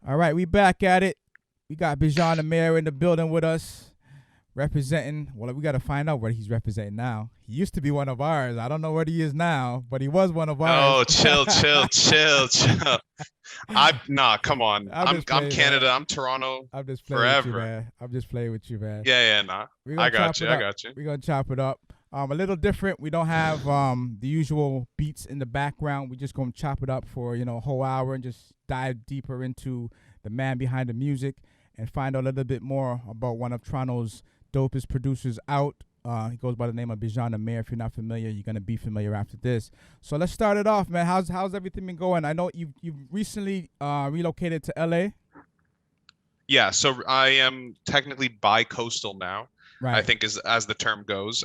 All right, we back at it. We got Bijan Amir in the building with us, representing. Well, we got to find out what he's representing now. He used to be one of ours. I don't know what he is now, but he was one of ours. Oh, chill, chill, chill, chill. Nah, come on. I'm I'm just I'm playing, man. Canada. I'm Toronto I'm just playing with you, forever. man. I'm just playing with you, man. Yeah, yeah, nah. We're gonna I chop got it you. I up. got you. We're gonna chop it up. A little different. We don't have the usual beats in the background. We just gonna chop it up for a whole hour and just dive deeper into the man behind the music and find out a little bit more about one of Toronto's dopest producers out. He goes by the name of Bijan Amir. If you're not familiar, you're gonna be familiar after this. So let's start it off, man. How's everything been going? I know you've recently relocated to LA. Yeah, so I am technically bi-coastal now, I Right. think as the term goes.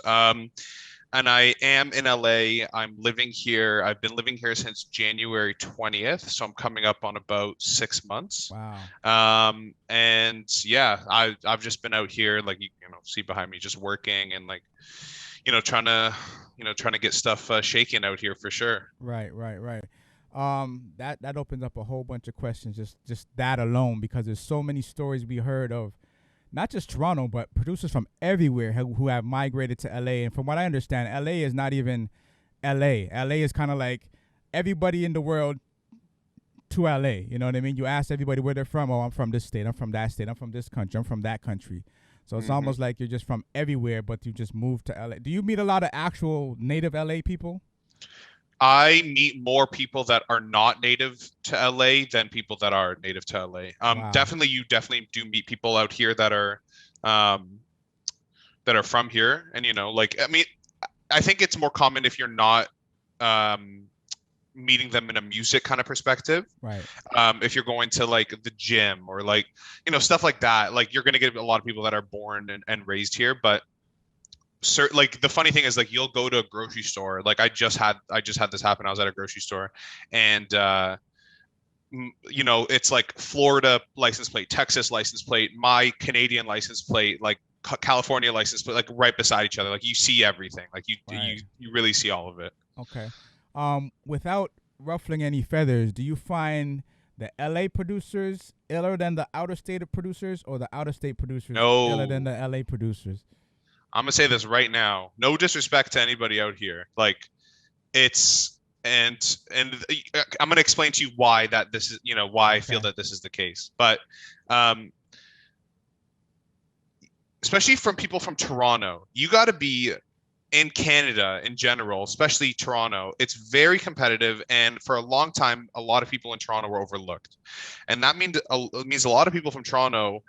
And I am in LA. I'm living here. I've been living here since January 20th, so I'm coming up on about 6 months. Wow. And yeah, I've just been out here, like you know, see behind me, just working and like, trying to get stuff shaken out here for sure. Right, right, right. That opens up a whole bunch of questions. Just that alone, because there's so many stories we heard of, not just Toronto, but producers from everywhere who have migrated to LA. And from what I understand, LA is not even LA. LA is kind of like everybody in the world to LA. You know what I mean? You ask everybody where they're from. Oh, I'm from this state. I'm from that state. I'm from this country. I'm from that country. So it's hmm almost like you're just from everywhere, but you just moved to LA. Do you meet a lot of actual native LA people? I meet more people that are not native to LA than people that are native to LA. Wow. Definitely, you definitely do meet people out here um, that are from here, and like I mean, I think it's more common if you're not um, meeting them in a music kind of perspective. Right. If you're going to like the gym or like stuff like that, like you're gonna get a lot of people that are born and raised here, but like the funny thing is like you'll go to a grocery store, like I just had this happen. I was at a grocery store, and it's like Florida license plate, Texas license plate, my Canadian license plate, like California license plate, like right beside each other. Like you see everything, like you Right. you you really see all of it. Okay. Without ruffling any feathers, do you find the LA producers iller than the outer state producers, or the outer state producers iller than No, the LA producers? I'm gonna say this right now, no disrespect to anybody out here, like it's and I'm going to explain to you why that this is, why I feel Okay. that this is the case. But um, especially from people from Toronto, you got to be in Canada in general, especially Toronto. It's very competitive, and for a long time, a lot of people in Toronto were overlooked, and that means a lot of people from Toronto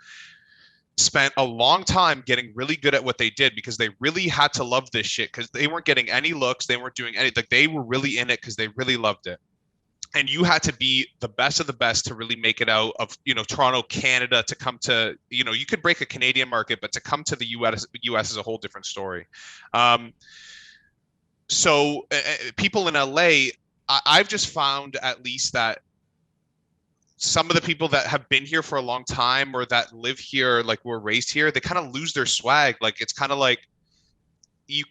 spent a long time getting really good at what they did because they really had to love this shit because they weren't getting any looks, they weren't doing any, like they were really in it because they really loved it, and you had to be the best of the best to really make it out of Toronto, Canada, to come to you could break a Canadian market, but to come to the US is a whole different story. um, People in LA, I've just found at least that some of the people that have been here for a long time or that live here, like were raised here, they kind of lose their swag. Like it's kind of like you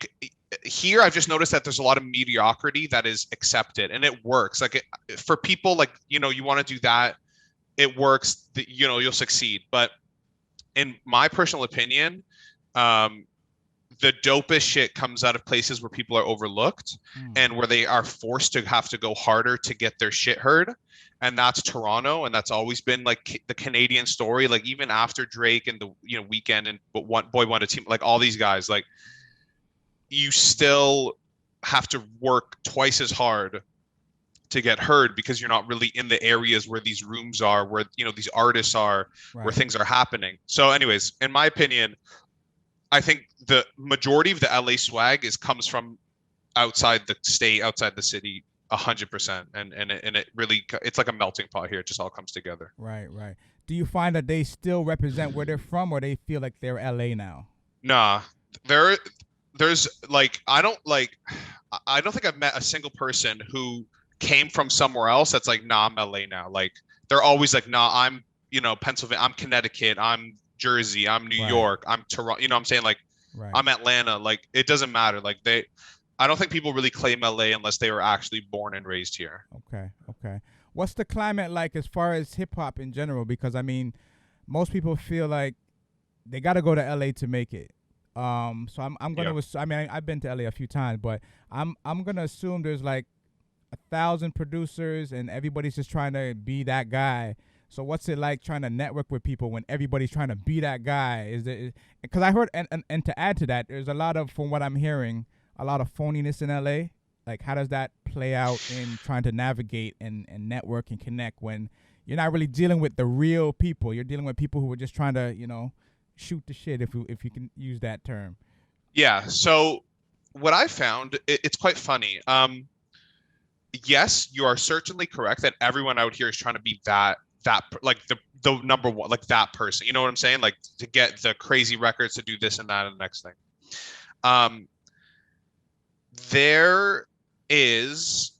here I've just noticed that there's a lot of mediocrity that is accepted and it works. Like for people, like you want to do that, it works. You'll succeed. But in my personal opinion, um, the dopest shit comes out of places where people are overlooked Mm. and where they are forced to have to go harder to get their shit heard. And that's Toronto, and that's always been like the Canadian story. Like even after Drake and the Weekend and one boy one team, like all these guys, like you still have to work twice as hard to get heard because you're not really in the areas where these rooms are, where these artists are, where Right. things are happening. So, anyways, in my opinion, I think the majority of the LA swag comes from outside the state, outside the city, 100%, and it really, it's like a melting pot here. It just all comes together. Right. Right. Do you find that they still represent where they're from, or they feel like they're LA now? Nah, there, there's like I don't think I've met a single person who came from somewhere else that's like, nah, I'm LA now. Like they're always like, nah, I'm Pennsylvania, I'm Connecticut, I'm Jersey, I'm New Right. York, I'm Toronto. You know what I'm saying? Like Right. I'm Atlanta. Like it doesn't matter. I don't think people really claim LA unless they were actually born and raised here. Okay. Okay. what's the climate like as far as hip hop in general? Because I mean, most people feel like they got to go to LA to make it. So I'm gonna Yeah. I mean I've been to LA a few times, but I'm gonna assume there's like 1,000 producers and everybody's just trying to be that guy. So what's it like trying to network with people when everybody's trying to be that guy? Is it because I heard and to add to that, there's a lot of, from what I'm hearing, a lot of phoniness in LA. Like how does that play out in trying to navigate and network and connect when you're not really dealing with the real people? You're dealing with people who are just trying to, shoot the shit, if you can use that term. Yeah. So what I found, it's quite funny. Yes, you are certainly correct that everyone out here is trying to be like the number one, like that person. You know what I'm saying? Like to get the crazy records, to do this and that and the next thing. There is,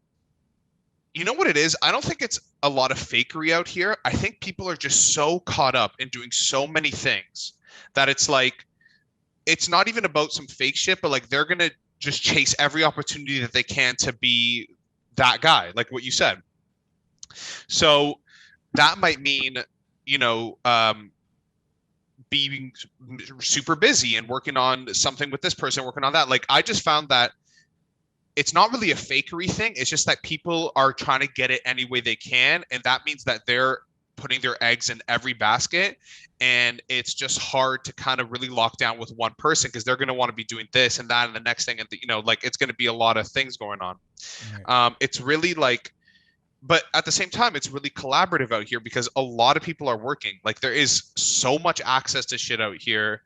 you know what it is? I don't think it's a lot of fakery out here. I think people are just so caught up in doing so many things that it's like, it's not even about some fake shit, but like they're gonna just chase every opportunity that they can to be that guy, like what you said. So that might mean, you know, being super busy and working on something with this person, working on that. Like I just found that it's not really a fakery thing. It's just that people are trying to get it any way they can. And that means that they're putting their eggs in every basket. And it's just hard to kind of really lock down with one person because they're going to want to be doing this and that and the next thing. And, like it's going to be a lot of things going on. Right. It's really like, but at the same time, it's really collaborative out here because a lot of people are working. Like there is so much access to shit out here.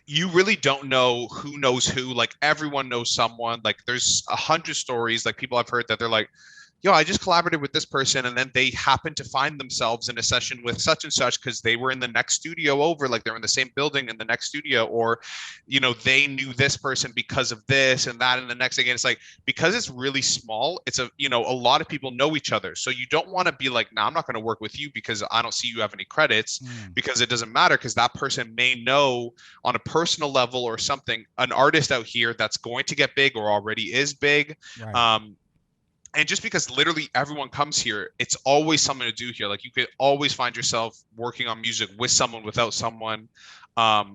You really don't know who knows who. Like everyone knows someone. Like there's 100 stories like people I've heard that they're like, yo, I just collaborated with this person and then they happen to find themselves in a session with such and such because they were in the next studio over, like they're in the same building in the next studio, or they knew this person because of this and that and the next thing. And it's like, because it's really small, it's a lot of people know each other, so you don't want to be like, nah, I'm not going to work with you because I don't see you have any credits, because it doesn't matter, because that person may know on a personal level or something an artist out here that's going to get big or already is big. Right. And just because literally everyone comes here, it's always something to do here. Like you could always find yourself working on music with someone, without someone. I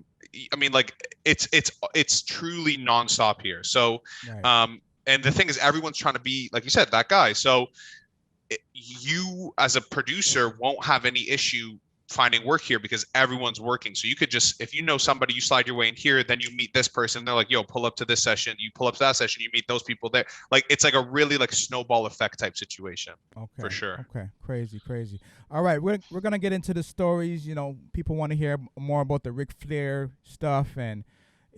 mean, like it's truly nonstop here. So, right. And the thing is, everyone's trying to be, like you said, that guy. So you as a producer won't have any issue finding work here because everyone's working. So you could just, if you know somebody, you slide your way in here, then you meet this person, they're like, yo, pull up to this session, you pull up to that session, you meet those people there. Like it's like a really like snowball effect type situation. Okay, for sure. Okay, crazy. All right, we're gonna get into the stories. People want to hear more about the Ric Flair stuff and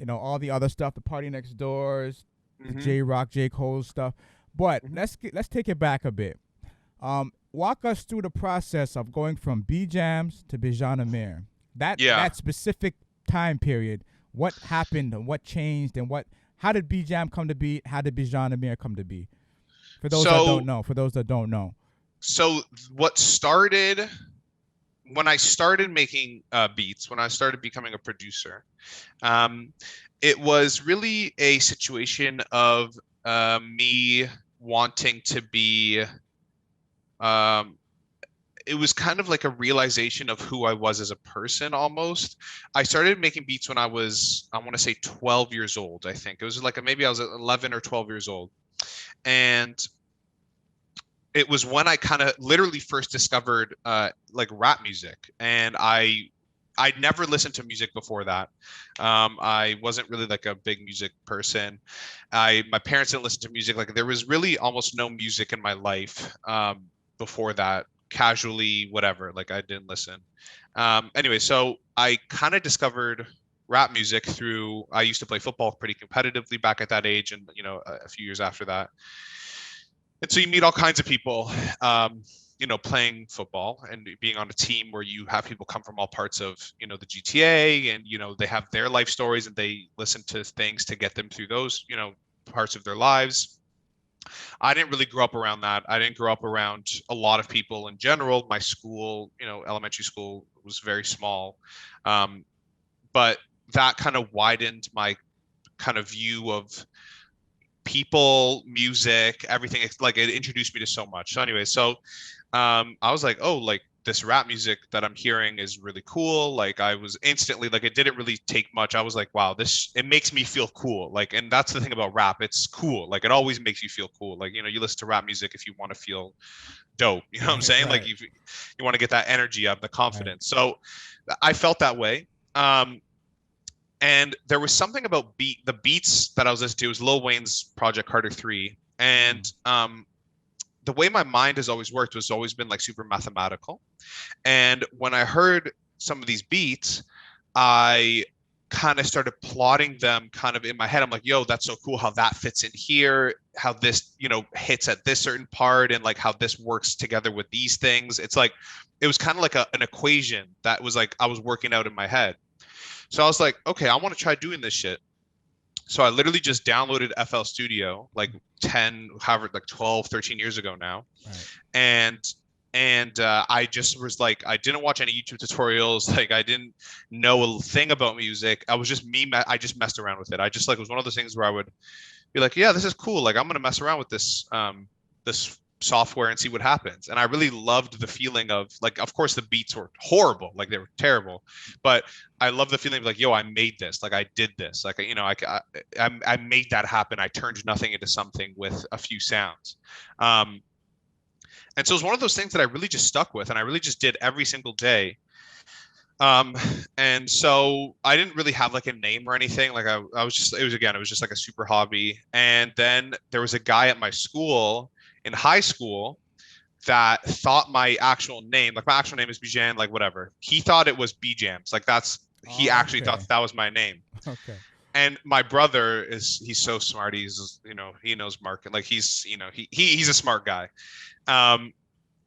all the other stuff, the Party Next Doors, the J-Rock, J. Cole stuff. But let's take it back a bit. Walk us through the process of going from B-Jams to Bijan Amir. That specific time period. What happened and what changed and how did B-Jam come to be? How did Bijan Amir come to be? For those that don't know. So what started when I started making beats, when I started becoming a producer, it was really a situation of me wanting to be. It was kind of like a realization of who I was as a person almost. I started making beats when I was, I want to say 12 years old, I think. It was like maybe I was 11 or 12 years old. And it was when I kind of literally first discovered like rap music. And I'd never listened to music before that. I wasn't really like a big music person. My parents didn't listen to music. Like there was really almost no music in my life before that, casually, whatever. Like I didn't listen. Anyway, so I kind of discovered rap music through, I used to play football pretty competitively back at that age, and a few years after that. And so you meet all kinds of people, playing football and being on a team where you have people come from all parts of, the GTA, and, they have their life stories and they listen to things to get them through those, parts of their lives. I didn't really grow up around that. I didn't grow up around a lot of people in general. My school, elementary school was very small. But that kind of widened my kind of view of people, music, everything. It's like it introduced me to so much. So anyway, I was like, oh, like this rap music that I'm hearing is really cool. Like I was instantly like, it didn't really take much. I was like, wow, it makes me feel cool. Like, and that's the thing about rap. It's cool. Like it always makes you feel cool. Like, you know, you listen to rap music if you want to feel dope. You know what I'm saying? Right. Like you want to get that energy up, the confidence. Right. So I felt that way. And there was something about the beats that I was listening to. It was Lil Wayne's Project Carter 3. And the way my mind has always worked was always been like super mathematical. And when I heard some of these beats, I kind of started plotting them kind of in my head. I'm like, yo, that's so cool how that fits in here, how this, you know, hits at this certain part, and like how this works together with these things. It's like, it was kind of like an equation that was like, I was working out in my head. So I was like, okay, I want to try doing this shit. So I literally just downloaded FL Studio like 12, 13 years ago now. Right. And I just was like, I didn't watch any YouTube tutorials. Like I didn't know a thing about music. I was just I just messed around with it. I just like, it was one of those things where I would be like, yeah, this is cool. Like I'm going to mess around with this, this software and see what happens. And I really loved the feeling of like, of course the beats were horrible, like they were terrible, but I love the feeling of like, yo, I made this, like I did this, like, you know, I made that happen. I turned nothing into something with a few sounds. And so it was one of those things that I really just stuck with, and I really just did every single day. And so I didn't really have like a name or anything. Like I was just, it was just like a super hobby. And then there was a guy at my school in high school that thought my actual name, like my actual name is Bijan, like whatever. He thought it was B-Jams. Like he actually thought that was my name. Okay. And my brother he's so smart. He's, you know, he knows market. Like he's, you know, he's a smart guy.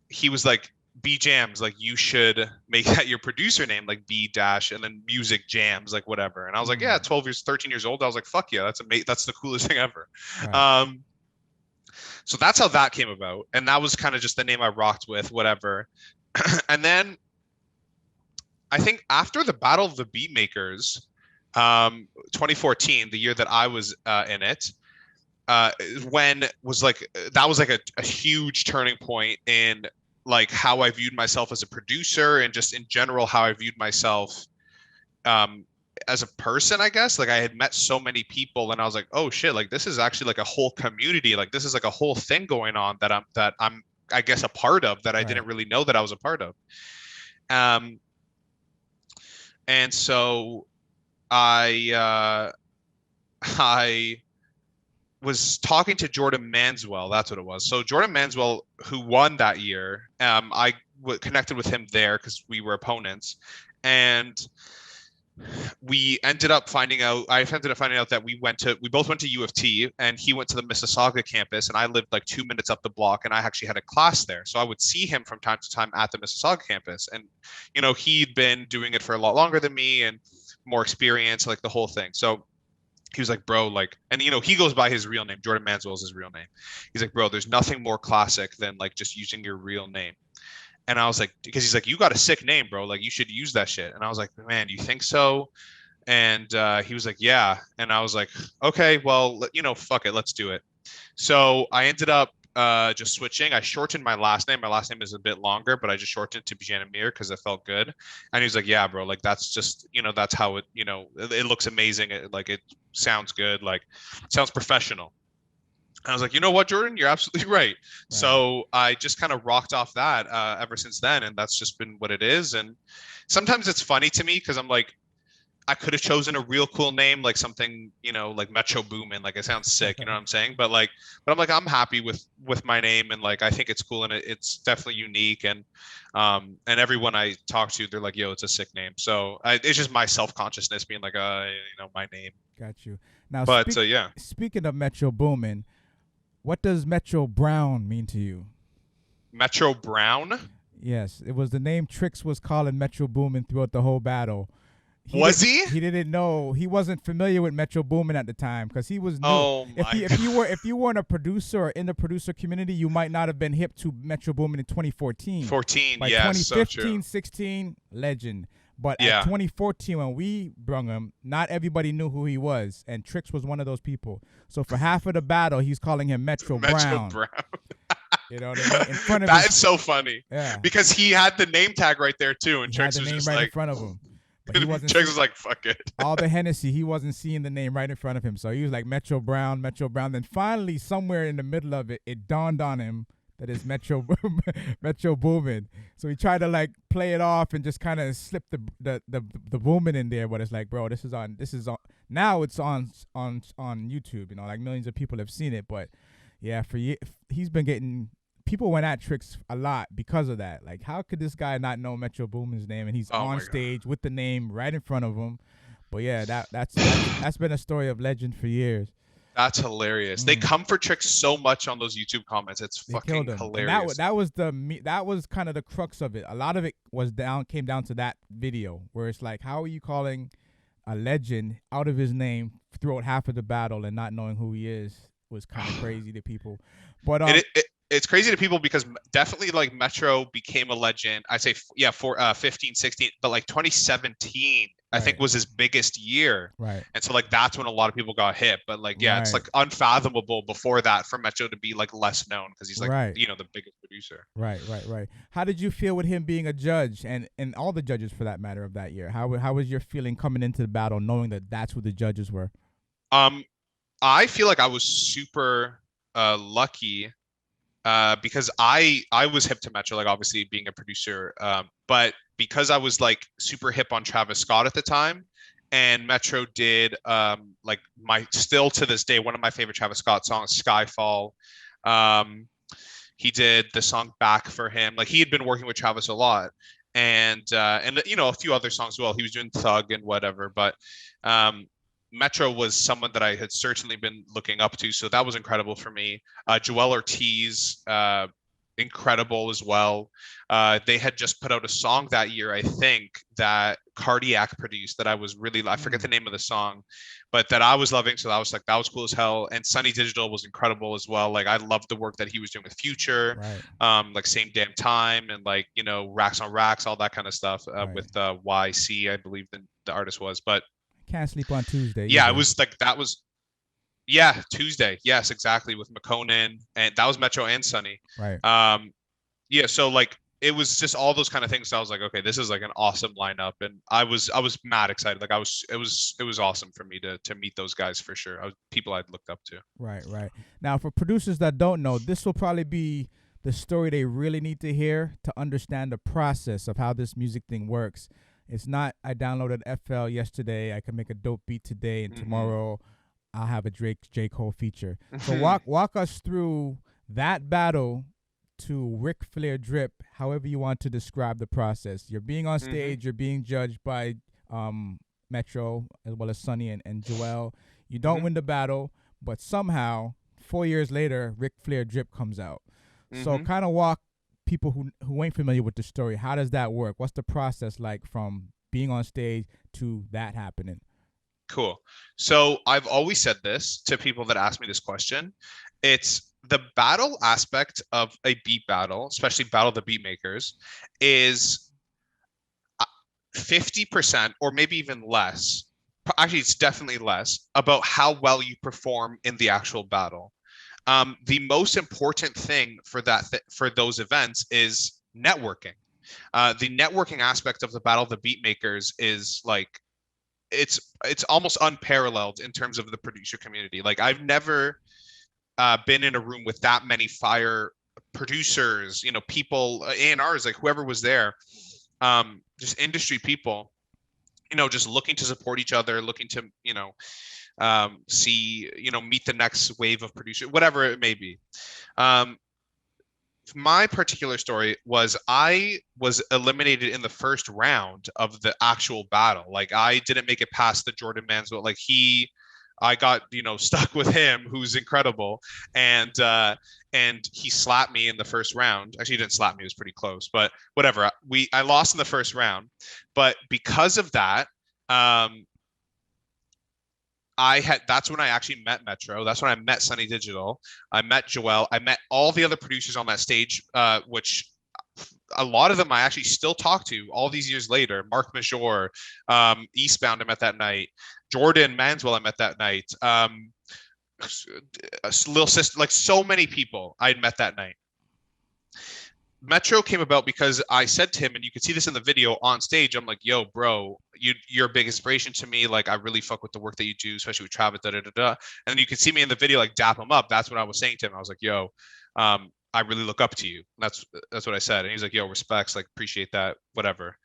He was like, B-Jams, like you should make that your producer name, like B dash and then music jams, like whatever. And I was like, yeah, 13 years old. I was like, fuck yeah, that's the coolest thing ever. Right. So that's how that came about. And that was kind of just the name I rocked with, whatever. And then I think after the Battle of the Beatmakers, 2014, the year that I was in it, when was like, that was like a huge turning point in like how I viewed myself as a producer and just in general, how I viewed myself as a person, I guess. Like I had met so many people and I was like, oh shit, like this is actually like a whole community. Like this is like a whole thing going on that I'm I guess a part of that I didn't really know that I was a part of. And so I was talking to Jordon Manswell. That's what it was. So Jordon Manswell, who won that year, I connected with him there because we were opponents, and I ended up finding out that we both went to U of T, and he went to the Mississauga campus, and I lived like 2 minutes up the block, and I actually had a class there. So I would see him from time to time at the Mississauga campus, and you know, he'd been doing it for a lot longer than me and more experience, like the whole thing. So he was like, bro, like, and you know, he goes by his real name. Jordon Manswell is his real name. He's like, bro, there's nothing more classic than like just using your real name. And I was like, because he's like, you got a sick name, bro. Like you should use that shit. And I was like, man, you think so? And he was like, yeah. And I was like, okay, well, you know, fuck it, let's do it. So I ended up just switching. I shortened my last name. My last name is a bit longer, but I just shortened it to Bijan Amir because it felt good. And he was like, yeah, bro, like that's just, you know, that's how it, you know, it looks amazing. It sounds good. Like it sounds professional. And I was like, you know what, Jordon, you're absolutely right. So I just kind of rocked off that ever since then. And that's just been what it is. And sometimes it's funny to me because I'm like, I could have chosen a real cool name, like something, you know, like Metro Boomin. Like it sounds sick, you know what I'm saying? But I'm like, I'm happy with my name, and like I think it's cool and it's definitely unique. And everyone I talk to, they're like, yo, it's a sick name. So it's just my self-consciousness being like, you know, my name. Got you. Now, but yeah. Speaking of Metro Boomin, what does Metro Brown mean to you? Metro Brown? Yes, it was the name Trix was calling Metro Boomin throughout the whole battle. Was he? He didn't know. He wasn't familiar with Metro Boomin at the time because he was new. Oh my if you weren't a producer or in the producer community, you might not have been hip to Metro Boomin in 2014. By 2015, 16, legend. But at Yeah. 2014, when we brung him, not everybody knew who he was, and Tricks was one of those people. So for half of the battle, he's calling him Metro Brown. You know what I mean? In front of that is so funny. Yeah. Because he had the name tag right there too, and he had Tricks the was name just right like in front of him. But he wasn't Tricks was like, fuck it. all the Hennessy, he wasn't seeing the name right in front of him. So he was like Metro Brown, Metro Brown. Then finally, somewhere in the middle of it, it dawned on him that it's Metro Boomin. So he tried to like play it off and just kind of slip the Boomin in there. But it's like, bro, this is on. Now it's on YouTube. You know, like millions of people have seen it. But yeah, he's been getting. People went at Tricks a lot because of that. Like, how could this guy not know Metro Boomin's name? And he's on stage with the name right in front of him. But yeah, that's been a story of legend for years. That's hilarious. They come for Tricks so much on those YouTube comments. It's fucking hilarious. That was kind of the crux of it. A lot of it came down to that video where it's like, how are you calling a legend out of his name throughout half of the battle and not knowing who he is? Was kind of crazy to people. But it's crazy to people because definitely like Metro became a legend. I say, yeah, for 15, 16, but like 2017, I think was his biggest year. Right. And so like, that's when a lot of people got hit, but like, yeah, it's like unfathomable before that for Metro to be like less known because he's like, you know, the biggest producer. Right. How did you feel with him being a judge and all the judges for that matter of that year? How was your feeling coming into the battle knowing that that's who the judges were? I feel like I was super lucky because I was hip to Metro, like obviously being a producer, but because I was like super hip on Travis Scott at the time, and Metro did like still to this day one of my favorite Travis Scott songs, Skyfall. He did the song Back for him. Like he had been working with Travis a lot, and you know a few other songs as well. He was doing Thug and whatever, but Metro was someone that I had certainly been looking up to, so that was incredible for me. Joel Ortiz, incredible as well. They had just put out a song that year, I think, that Cardiac produced that I was really, I forget the name of the song, but that I was loving. So that was like, that was cool as hell. And Sunny Digital was incredible as well. Like I loved the work that he was doing with Future, like Same Damn Time and like, you know, Racks on Racks, all that kind of stuff with YC, I believe the artist was, but Can't Sleep on Tuesday. Yeah, it was like that was Tuesday. Yes, exactly, with McConan, and that was Metro and Sunny. Right. Yeah, so like it was just all those kind of things. So I was like, okay, this is like an awesome lineup, and I was mad excited. Like it was awesome for me to meet those guys for sure. People I'd looked up to. Right. Now, for producers that don't know, this will probably be the story they really need to hear to understand the process of how this music thing works. It's not, I downloaded FL yesterday, I can make a dope beat today, and tomorrow I'll have a J. Cole feature. So walk us through that battle to Ric Flair drip, however you want to describe the process. You're being on stage, you're being judged by Metro, as well as Sonny and Joel. You don't win the battle, but somehow, 4 years later, Ric Flair drip comes out. So kind of walk people who ain't familiar with the story, how does that work? What's the process like from being on stage to that happening? Cool. So I've always said this to people that ask me this question. It's the battle aspect of a beat battle, especially Battle of the Beatmakers, is 50% or maybe even less. Actually, it's definitely less about how well you perform in the actual battle. The most important thing for for those events is networking. The networking aspect of the Battle of the Beatmakers is like it's almost unparalleled in terms of the producer community. Like I've never been in a room with that many fire producers, you know, people, A&Rs, like whoever was there, just industry people, you know, just looking to support each other, looking to, you know, see, you know, meet the next wave of producer, whatever it may be. My particular story was I was eliminated in the first round of the actual battle. Like I didn't make it past the Jordon Manswell. Like I got, you know, stuck with him, who's incredible. And he slapped me in the first round. Actually, he didn't slap me. It was pretty close, but whatever. I lost in the first round, but because of that, that's when I actually met Metro. That's when I met Sunny Digital. I met Joel. I met all the other producers on that stage, which a lot of them I actually still talk to all these years later. Mark Major, Eastbound, I met that night. Jordon, Manswell, I met that night. Little sister, like so many people I'd met that night. Metro came about because I said to him, and you can see this in the video on stage. I'm like, "Yo, bro, you're a big inspiration to me. Like, I really fuck with the work that you do, especially with Travis." Da da da da. And then you can see me in the video, like dap him up. That's what I was saying to him. I was like, "Yo, I really look up to you." That's what I said. And he's like, "Yo, respects. Like, appreciate that. Whatever."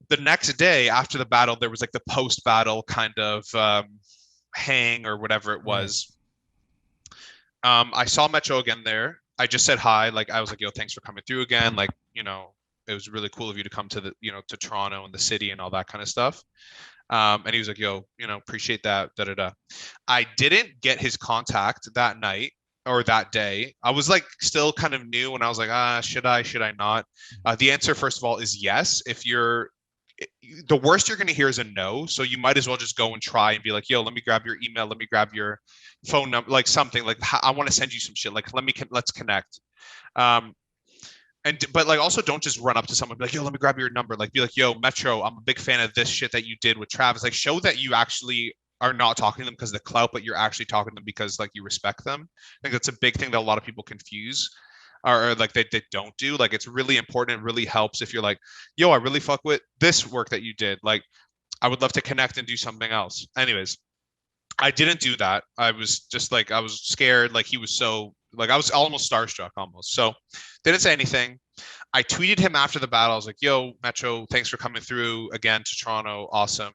The next day after the battle, there was like the post battle kind of hang or whatever it was. I saw Metro again there. I just said hi. Like, I was like, "Yo, thanks for coming through again. Like, it was really cool of you to come to to Toronto and the city and all that kind of stuff." And he was like, "Yo, appreciate that. Da da da." I didn't get his contact that night or that day. I was like still kind of new, and I was like, should I not? The answer, first of all, is yes. The worst you're going to hear is a no. So you might as well just go and try and be like, "Yo, let me grab your email. Let me grab your phone number," like something like, "I want to send you some shit. Like, let's connect." But like, also don't just run up to someone and be like, "Yo, let me grab your number." Like, be like, "Yo, Metro, I'm a big fan of this shit that you did with Travis." Like, show that you actually are not talking to them because of the clout, but you're actually talking to them because like you respect them. I think that's a big thing that a lot of people confuse. Or like they don't do. Like, it's really important. It really helps if you're like, "Yo, I really fuck with this work that you did. Like, I would love to connect and do something else." Anyways, I didn't do that. I was just like, I was scared. Like, he was so like, I was almost starstruck almost. So didn't say anything. I tweeted him after the battle. I was like, "Yo, Metro, thanks for coming through again to Toronto. Awesome.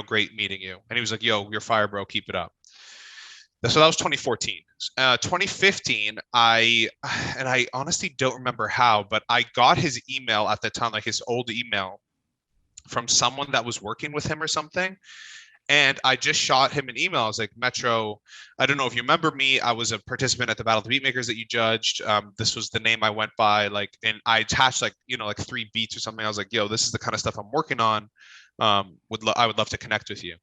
Great meeting you." And he was like, "Yo, you're fire, bro. Keep it up." So that was 2014. 2015, I honestly don't remember how, but I got his email at the time, like his old email from someone that was working with him or something. And I just shot him an email. I was like, "Metro, I don't know if you remember me. I was a participant at the Battle of the Beatmakers that you judged. This was the name I went by. Like, and I attached like 3 beats or something. I was like, 'Yo, this is the kind of stuff I'm working on. I would love to connect with you.'"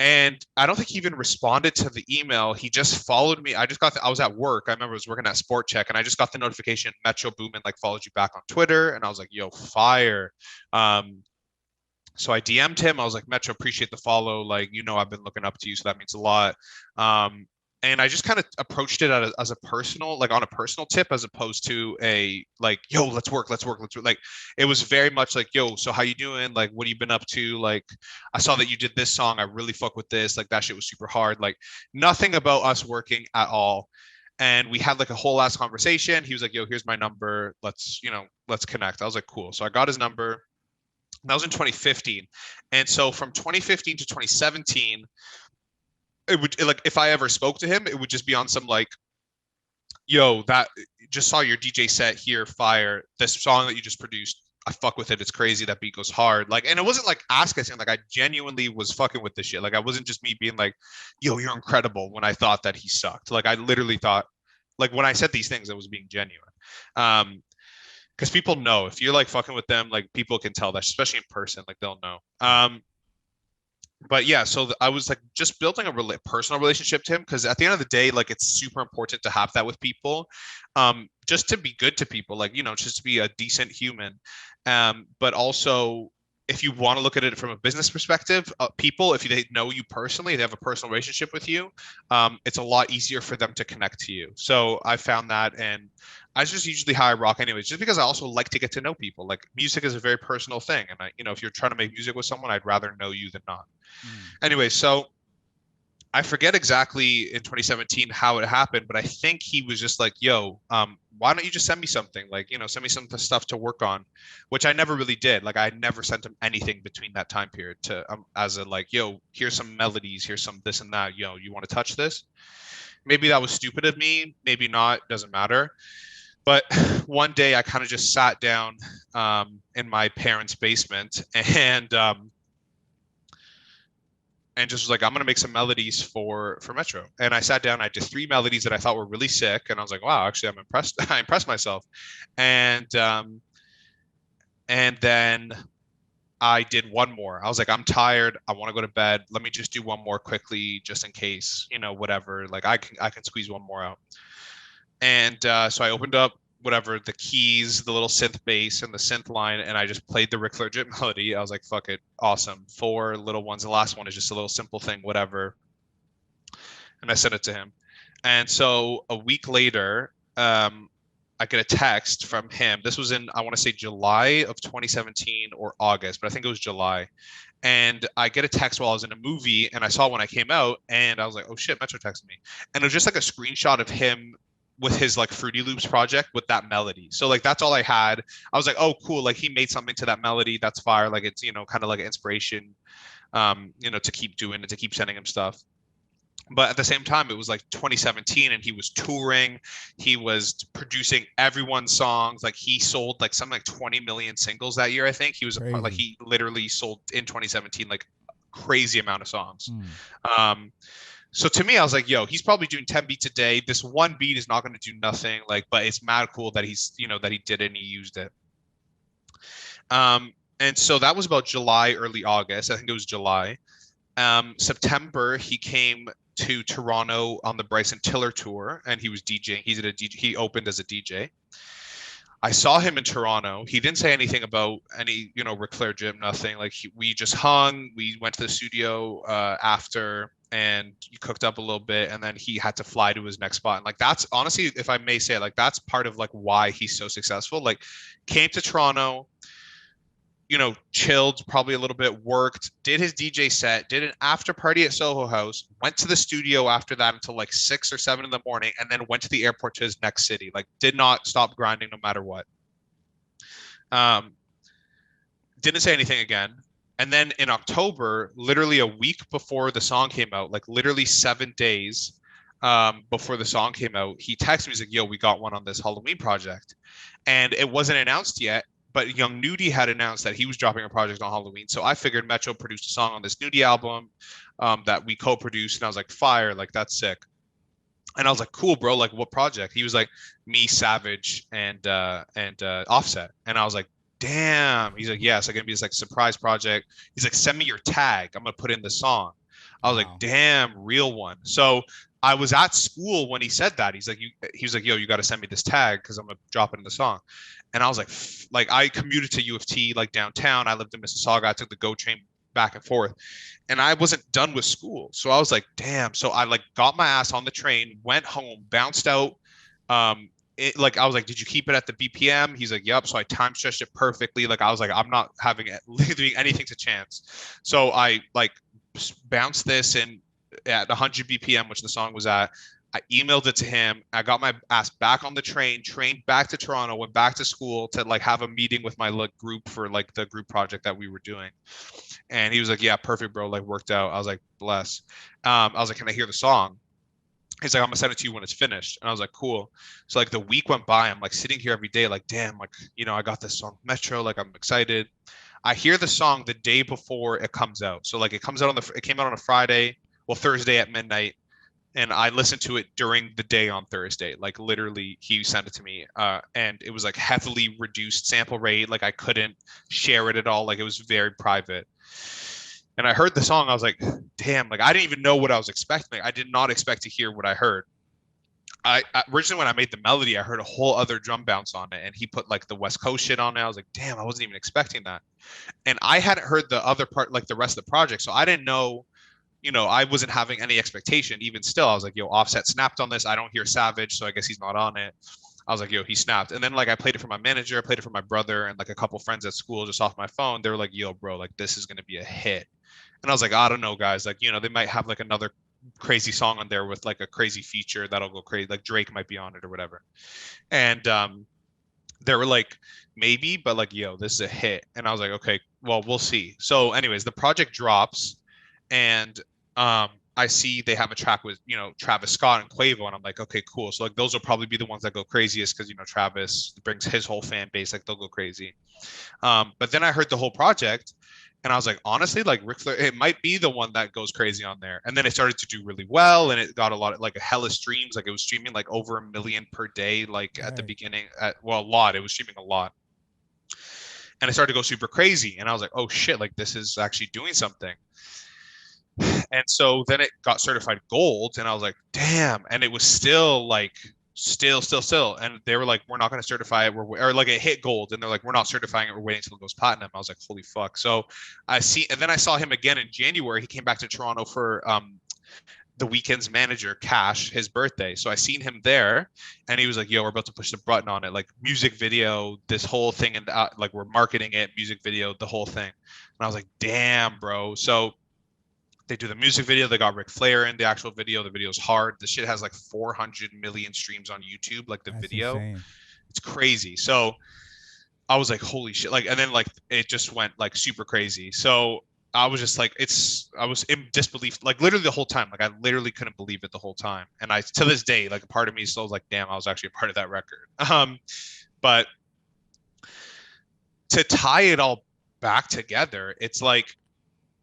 And I don't think he even responded to the email. He just followed me. I was at work. I remember I was working at Sport Check, and I just got the notification Metro Boomin like followed you back on Twitter, and I was like, "Yo, fire." So I DM'd him. I was like, "Metro, appreciate the follow. Like, I've been looking up to you, so that means a lot." And I just kind of approached it as a personal, like on a personal tip, as opposed to a like, "Yo, let's work. Like, it was very much like, "Yo, so how you doing? Like, what have you been up to? Like, I saw that you did this song. I really fuck with this. Like, that shit was super hard." Like, nothing about us working at all. And we had like a whole last conversation. He was like, "Yo, here's my number. Let's connect." I was like, "Cool." So I got his number. That was in 2015. And so from 2015 to 2017, it would like, if I ever spoke to him, it would just be on some like, "Yo, that just saw your DJ set here, fire. This song that you just produced, I fuck with it. It's crazy. That beat goes hard." Like, and it wasn't like asking, like, I genuinely was fucking with this shit. Like, I wasn't just me being like, "Yo, you're incredible," when I thought that he sucked. Like, I literally thought, like, when I said these things, I was being genuine. Because people know if you're like fucking with them, like people can tell that, especially in person, like they'll know. But yeah, so I was like just building a personal relationship to him, because at the end of the day, like, it's super important to have that with people, just to be good to people, like, just to be a decent human. But also, if you want to look at it from a business perspective, people, if they know you personally, they have a personal relationship with you, it's a lot easier for them to connect to you. So I found that, and I just usually hire rock anyways, just because I also like to get to know people. Like, music is a very personal thing, and if you're trying to make music with someone, I'd rather know you than not. Anyway, so I forget exactly in 2017 how it happened, but I think he was just like, "Yo, why don't you just send me something? Like, send me some stuff to work on," which I never really did. Like, I never sent him anything between that time period to as a like, "Yo, here's some melodies, here's some this and that. Yo, you want to touch this?" Maybe that was stupid of me, maybe not, doesn't matter. But one day I kind of just sat down in my parents' basement and just was like, "I'm gonna make some melodies for Metro." And I sat down. I did 3 melodies that I thought were really sick, and I was like, "Wow, actually, I'm impressed." I impressed myself. And then I did one more. I was like, "I'm tired. I want to go to bed. Let me just do one more quickly, just in case, whatever. Like, I can squeeze one more out." And so I opened up whatever, the keys, the little synth bass and the synth line, and I just played the Ric Flair drip melody. I was like, fuck it, awesome. 4 little ones. The last one is just a little simple thing, whatever. And I sent it to him. And so a week later, I get a text from him. This was in, I want to say July of 2017 or August, but I think it was July. And I get a text while I was in a movie, and I saw when I came out, and I was like, oh shit, Metro texted me. And it was just like a screenshot of him with his like Fruity Loops project with that melody. So like that's all I had. I was like, oh cool, like he made something to that melody. That's fire. Like it's, kind of like an inspiration, to keep doing it, to keep sending him stuff. But at the same time, it was like 2017 and he was touring. He was producing everyone's songs. Like he sold like something like 20 million singles that year, I think. He was like, he literally sold in 2017 like crazy amount of songs. So to me, I was like, yo, he's probably doing 10 beats a day. This one beat is not going to do nothing. Like, but it's mad cool that he's, that he did it and he used it. And so that was about July, early August. I think it was July. September, he came to Toronto on the Bryson Tiller tour, and he was DJing. He opened as a DJ. I saw him in Toronto. He didn't say anything about any, Ric Flair gym, nothing. Like we just hung. We went to the studio after, and he cooked up a little bit, and then he had to fly to his next spot. And like that's honestly, if I may say, like that's part of like why he's so successful. Like came to Toronto, chilled probably a little bit, worked, did his DJ set, did an after party at Soho House, went to the studio after that until like 6 or 7 in the morning, and then went to the airport to his next city. Like did not stop grinding no matter what. Didn't say anything again. And then in October, literally a week before the song came out, like literally 7 days before the song came out, he texted me, he's like, yo, we got one on this Halloween project. And it wasn't announced yet, but Young Nudy had announced that he was dropping a project on Halloween. So I figured Metro produced a song on this Nudy album that we co-produced. And I was like, fire, like that's sick. And I was like, cool, bro. Like what project? He was like, me, Savage, and Offset. And I was like, damn. He's like, yeah, it's gonna be this like surprise project. He's like, send me your tag. I'm gonna put in the song. I was like, damn, real one. So I was at school when he said that. He was like, yo, you got to send me this tag because I'm gonna drop it in the song. And I was like I commuted to U of T, like downtown. I lived in Mississauga. I took the GO train back and forth, and I wasn't done with school. So I was like, damn. So I like got my ass on the train, went home, bounced out. I was like, did you keep it at the BPM? He's like, yep. So I time stretched it perfectly. Like I was like, I'm not having it, leaving anything to chance. So I like bounced this in at 100 BPM, which the song was at. I emailed it to him. I got my ass back on the train, trained back to Toronto, went back to school to like have a meeting with my like group for like the group project that we were doing. And he was like, yeah, perfect, bro. Like worked out. I was like, bless. I was like, can I hear the song? He's like, I'm gonna send it to you when it's finished. And I was like, cool. So like the week went by. I'm like sitting here every day, like, damn, like, I got this song Metro, like I'm excited. I hear the song the day before it comes out. So like it came out on a Friday, Thursday at midnight. And I listened to it during the day on Thursday. Like literally he sent it to me. And it was like heavily reduced sample rate. Like I couldn't share it at all. Like it was very private. And I heard the song. I was like, damn, like I didn't even know what I was expecting. I did not expect to hear what I heard. I originally, when I made the melody, I heard a whole other drum bounce on it. And he put like the West Coast shit on it. I was like, damn, I wasn't even expecting that. And I hadn't heard the other part, like the rest of the project. So I didn't know, I wasn't having any expectation. Even still, I was like, yo, Offset snapped on this. I don't hear Savage, so I guess he's not on it. I was like, yo, he snapped. And then like I played it for my manager, I played it for my brother and like a couple friends at school just off my phone. They were like, yo, bro, like this is gonna be a hit. And I was like, I don't know, guys. Like, they might have like another crazy song on there with like a crazy feature that'll go crazy. Like Drake might be on it or whatever. And they were like, maybe, but like, yo, this is a hit. And I was like, okay, well, we'll see. So anyways, the project drops and I see they have a track with, Travis Scott and Quavo. And I'm like, okay, cool. So like, those will probably be the ones that go craziest because, Travis brings his whole fan base. Like they'll go crazy. But then I heard the whole project and I was like, honestly, like Ric Flair, it might be the one that goes crazy on there. And then it started to do really well. And it got a lot of like a hella streams. Like it was streaming like over 1 million per day. Like at the beginning, a lot, it was streaming a lot. And it started to go super crazy. And I was like, oh shit, like this is actually doing something. And so then it got certified gold and I was like, damn. And it was still like still. And they were like, we're not going to certify it. Or like it hit gold. And they're like, we're not certifying it. We're waiting until it goes platinum. I was like, holy fuck. So and then I saw him again in January. He came back to Toronto for the Weeknd's manager, Cash, his birthday. So I seen him there and he was like, yo, we're about to push the button on it. Like music video, this whole thing. And like we're marketing it, music video, the whole thing. And I was like, damn, bro. So they do the music video. They got Flair in the actual video. The video's hard. The shit has like 400 million streams on YouTube. Like the That's video, insane. it's crazy. So I was like, holy shit. Like, and then like it just went like super crazy. So I was just like, I was in disbelief, like literally the whole time. Like I literally couldn't believe it the whole time. And to this day, like a part of me is still like, damn, I was actually a part of that record. But to tie it all back together, it's like,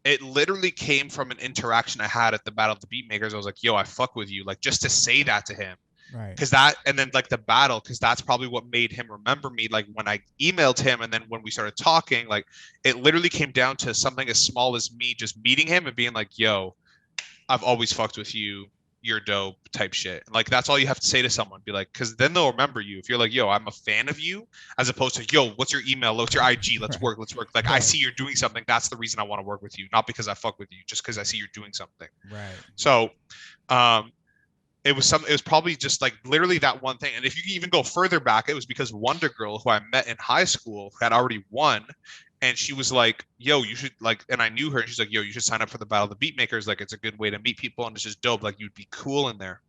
it literally came from an interaction I had at the Battle of the Beatmakers. I was like, yo, I fuck with you. Like just to say that to him. Right. And then like the battle, because that's probably what made him remember me. Like when I emailed him and then when we started talking, like it literally came down to something as small as me just meeting him and being like, yo, I've always fucked with you. You're dope type shit. Like that's all you have to say to someone. Be like, because then they'll remember you. If you're like, yo, I'm a fan of you, as opposed to, yo, what's your email? What's your IG? Let's work. Like I see you're doing something. That's the reason I want to work with you, not because I fuck with you, just because I see you're doing something. Right. So, it was probably just like literally that one thing. And if you even go further back, it was because WondaGurl, who I met in high school, had already won. And she was like, yo, you should like, and I knew her. And she's like, yo, you should sign up for the Battle of the Beatmakers. Like, it's a good way to meet people. And it's just dope. Like, you'd be cool in there.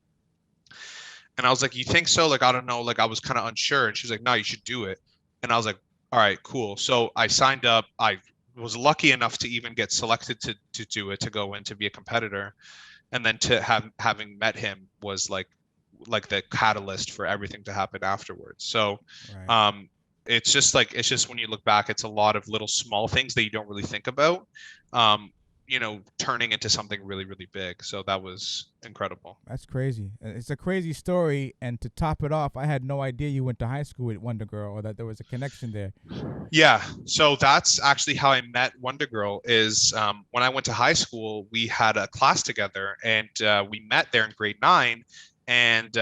And I was like, you think so? Like, I don't know. Like, I was kind of unsure. And she's like, no, you should do it. And I was like, all right, cool. So I signed up. I was lucky enough to even get selected to do it, to go in to be a competitor. And then having met him was like the catalyst for everything to happen afterwards. So, Right. it's just when you look back, it's a lot of little small things that you don't really think about, turning into something really, really big. So that was incredible. That's crazy. It's a crazy story. And to top it off, I had no idea you went to high school with WondaGurl or that there was a connection there. Yeah. So that's actually how I met WondaGurl is when I went to high school, we had a class together and we met there in grade 9. And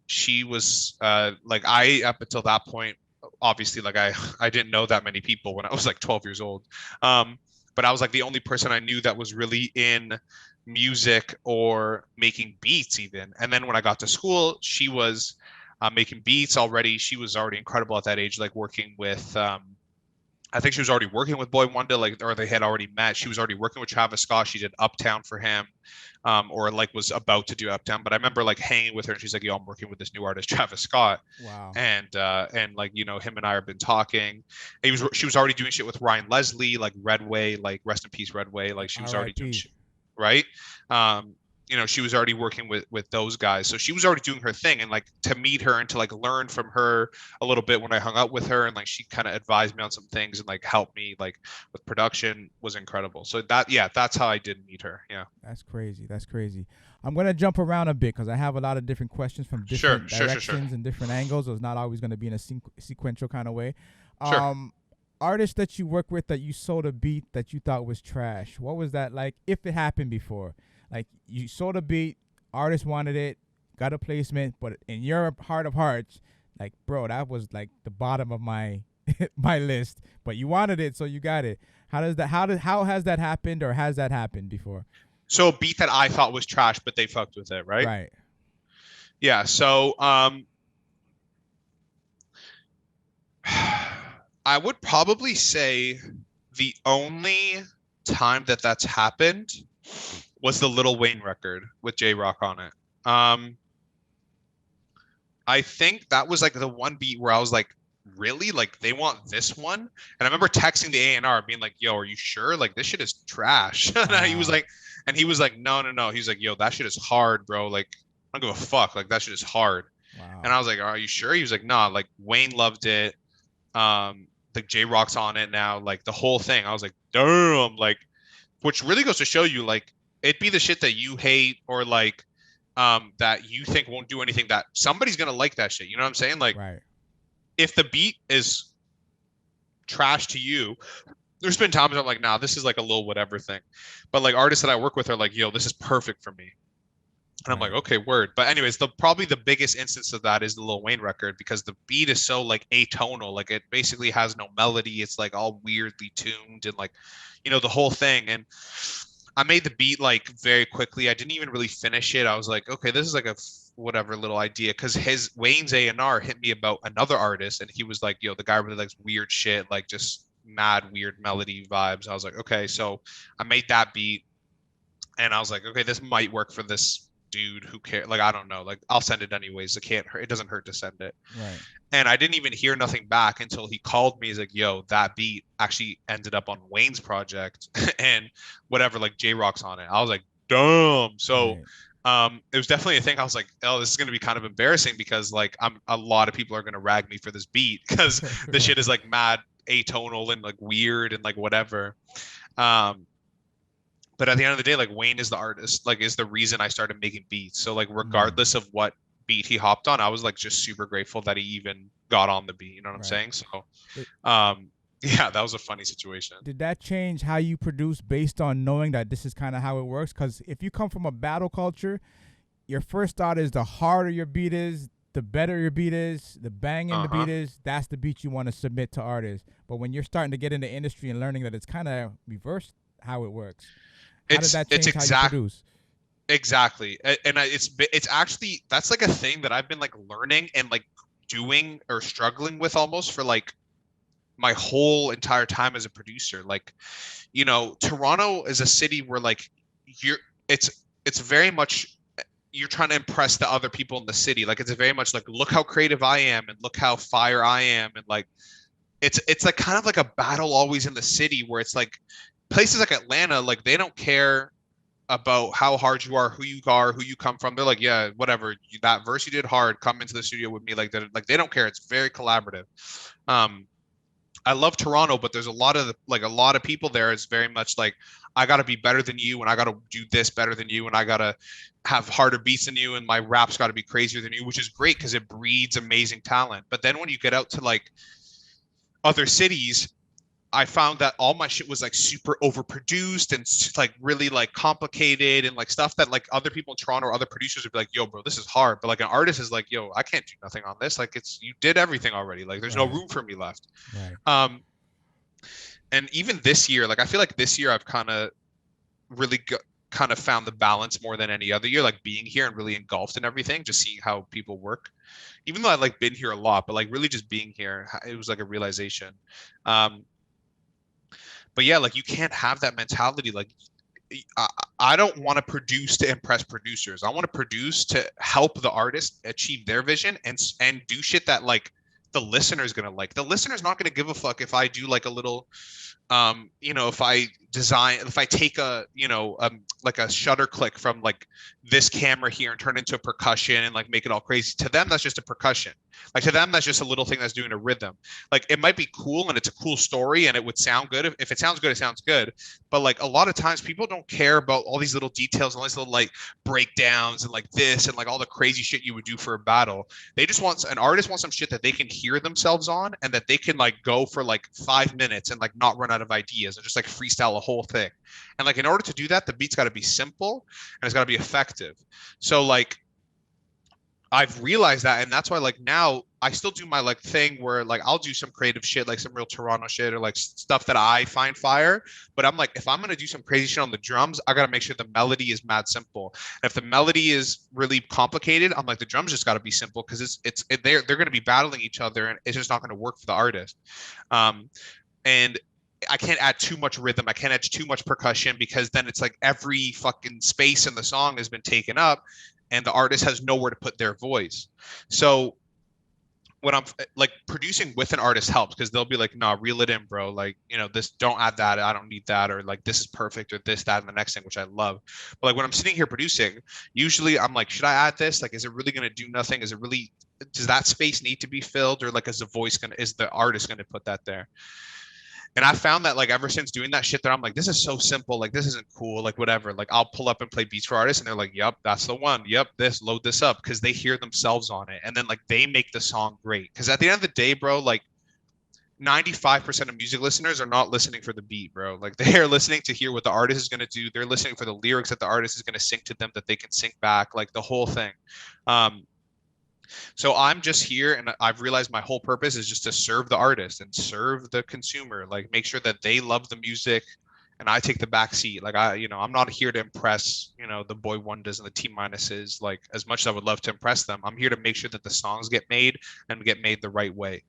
she was like, up until that point, obviously, like I didn't know that many people when I was like 12 years old. But I was like the only person I knew that was really in music or making beats even. And then when I got to school, she was making beats already. She was already incredible at that age, like working with I think she was already working with Boy Wonder, like, or they had already met. She was already working with Travis Scott. She did Uptown for him, or like was about to do Uptown. But I remember like hanging with her, and she's like, "Yo, I'm working with this new artist, Travis Scott." Wow. And like him and I have been talking. She was already doing shit with Ryan Leslie, like Redway, like rest in peace Redway. Like she was already doing shit, right? She was already working with those guys, so she was already doing her thing. And like to meet her and to like learn from her a little bit when I hung out with her, and like she kind of advised me on some things and like helped me like with production, was incredible. So that's how I did meet her. Yeah, that's crazy. I'm gonna jump around a bit because I have a lot of different questions from different directions and different angles, so it's not always going to be in a sequential kind of way. Artists that you work with that you sold a beat that you thought was trash, what was that like, if it happened before? Like, you sold a beat, artist wanted it, got a placement, but in your heart of hearts, like, bro, that was like the bottom of my my list, but you wanted it, so you got it. How has that happened, or has that happened before? So a beat that I thought was trash, but they fucked with it, right? Right. Yeah. So I would probably say the only time that's happened was the Lil Wayne record with J-Rock on it. I think that was like the one beat where I was like, really? Like, they want this one? And I remember texting the A&R being like, yo, are you sure? Like, this shit is trash. And he was like, no. He's like, yo, that shit is hard, bro. Like, I don't give a fuck. Like, that shit is hard. Wow. And I was like, are you sure? He was like, nah, like, Wayne loved it. Like, J-Rock's on it now. Like, the whole thing. I was like, damn. Like, which really goes to show you, like, it'd be the shit that you hate or like that you think won't do anything, that somebody's gonna like that shit. You know what I'm saying? Like, right. If the beat is trash to you, there's been times I'm like, nah, this is like a little whatever thing. But like artists that I work with are like, yo, this is perfect for me. And I'm like, Right. okay, word. But anyways, the probably the biggest instance of that is the Lil Wayne record because the beat is so like atonal. Like it basically has no melody. It's like all weirdly tuned and like, the whole thing. And I made the beat like very quickly. I didn't even really finish it. I was like, okay, this is like a whatever little idea because his Wayne's A&R hit me about another artist, and he was like, yo, the guy really likes weird shit, like just mad weird melody vibes. I was like, okay, so I made that beat, and I was like, okay, this might work for this dude. Who cares? Like, I don't know. Like, I'll send it anyways. It can't hurt. It doesn't hurt to send it. Right. And I didn't even hear nothing back until he called me. He's like, yo, that beat actually ended up on Wayne's project and whatever, like J Rock's on it. I was like, damn. So Right. it was definitely a thing. I was like, oh, this is gonna be kind of embarrassing because like a lot of people are gonna rag me for this beat because the shit is like mad atonal and like weird and like whatever. Um, but at the end of the day, like Wayne is the artist, like is the reason I started making beats. So like Mm. regardless of what beat he hopped on, I was like just super grateful that he even got on the beat. You know what I'm Right. saying? So It, um yeah, that was a funny situation. did that change how you produce based on knowing that this is kind of how it works? Because if you come from a battle culture, your first thought is the harder your beat is, the better your beat is, the banging the beat Uh-huh. is, that's the beat you want to submit to artists. But when you're starting to get in the industry and learning that it's kind of reversed how it works, how did that It's change how you produce? exactly. It's actually that's like a thing that I've been like learning and like doing or struggling with almost for like my whole entire time as a producer. Like, Toronto is a city where like you're it's very much you're trying to impress the other people in the city. Like it's very much like look how creative I am and look how fire I am and like it's like kind of like a battle always in the city where it's like places like Atlanta, like they don't care about how hard you are, who you come from. They're like, yeah, whatever. That verse you did hard. Come into the studio with me. Like that. Like they don't care. It's very collaborative. Um, I love Toronto, but there's a lot of people there. It's very much like I got to be better than you, and I got to do this better than you, and I got to have harder beats than you, and my rap's got to be crazier than you, which is great because it breeds amazing talent. But then when you get out to like other cities, I found that all my shit was like super overproduced and like really like complicated and like stuff that like other people in Toronto or other producers would be like, yo, bro, this is hard. But like an artist is like, yo, I can't do nothing on this. Like you did everything already. Like there's no Right. room for me left. Right. Um, and even this year, like I feel like this year I've kind of really kind of found the balance more than any other year, like being here and really engulfed in everything, just seeing how people work. Even though I like been here a lot, but like really just being here, it was like a realization. Um, but yeah, like you can't have that mentality. Like I, I don't want to produce to impress producers. I want to produce to help the artist achieve their vision and do shit that like the listener is gonna like. The listener's not gonna give a fuck if I do like a little if I take a like a shutter click from like this camera here and turn it into a percussion and like make it all crazy. To them that's just a percussion. Like to them that's just a little thing that's doing a rhythm. Like it might be cool and it's a cool story and it would sound good. If it sounds good, it sounds good. But like a lot of times people don't care about all these little details and all these little like breakdowns and like this and like all the crazy shit you would do for a battle. They just want an artist wants some shit that they can hear themselves on and that they can like go for like 5 minutes and like not run out of ideas and just like freestyle a whole thing. And like in order to do that, the beat's got to be simple and it's got to be effective. So like I've realized that, and that's why like now I still do my like thing where like I'll do some creative shit, like some real Toronto shit or like stuff that I find fire. But I'm like, if I'm gonna do some crazy shit on the drums, I gotta make sure the melody is mad simple. And if the melody is really complicated, I'm like the drums just gotta be simple because they're gonna be battling each other, and it's just not gonna work for the artist. Um, and I can't add too much rhythm. I can't add too much percussion because then it's like every fucking space in the song has been taken up and the artist has nowhere to put their voice. So when I'm like producing with an artist helps because they'll be like, nah, reel it in, bro. Like, this, don't add that. I don't need that. Or like, this is perfect or this, that, and the next thing, which I love. But like when I'm sitting here producing, usually I'm like, should I add this? Like, is it really going to do nothing? Does that space need to be filled? Or like, is the artist going to put that there? And I found that like ever since doing that shit that I'm like, this is so simple, like this isn't cool, like whatever. Like I'll pull up and play beats for artists and they're like, yep, that's the one. Yep, load this up because they hear themselves on it. And then like they make the song great. Because at the end of the day, bro, like 95% of music listeners are not listening for the beat, bro. Like they're listening to hear what the artist is going to do. They're listening for the lyrics that the artist is going to sing to them that they can sing back, like the whole thing. Um, so I'm just here and I've realized my whole purpose is just to serve the artist and serve the consumer, like make sure that they love the music and I take the back seat. Like I'm not here to impress, the boy wonders and the T minuses. Like as much as I would love to impress them, I'm here to make sure that the songs get made and get made the right way.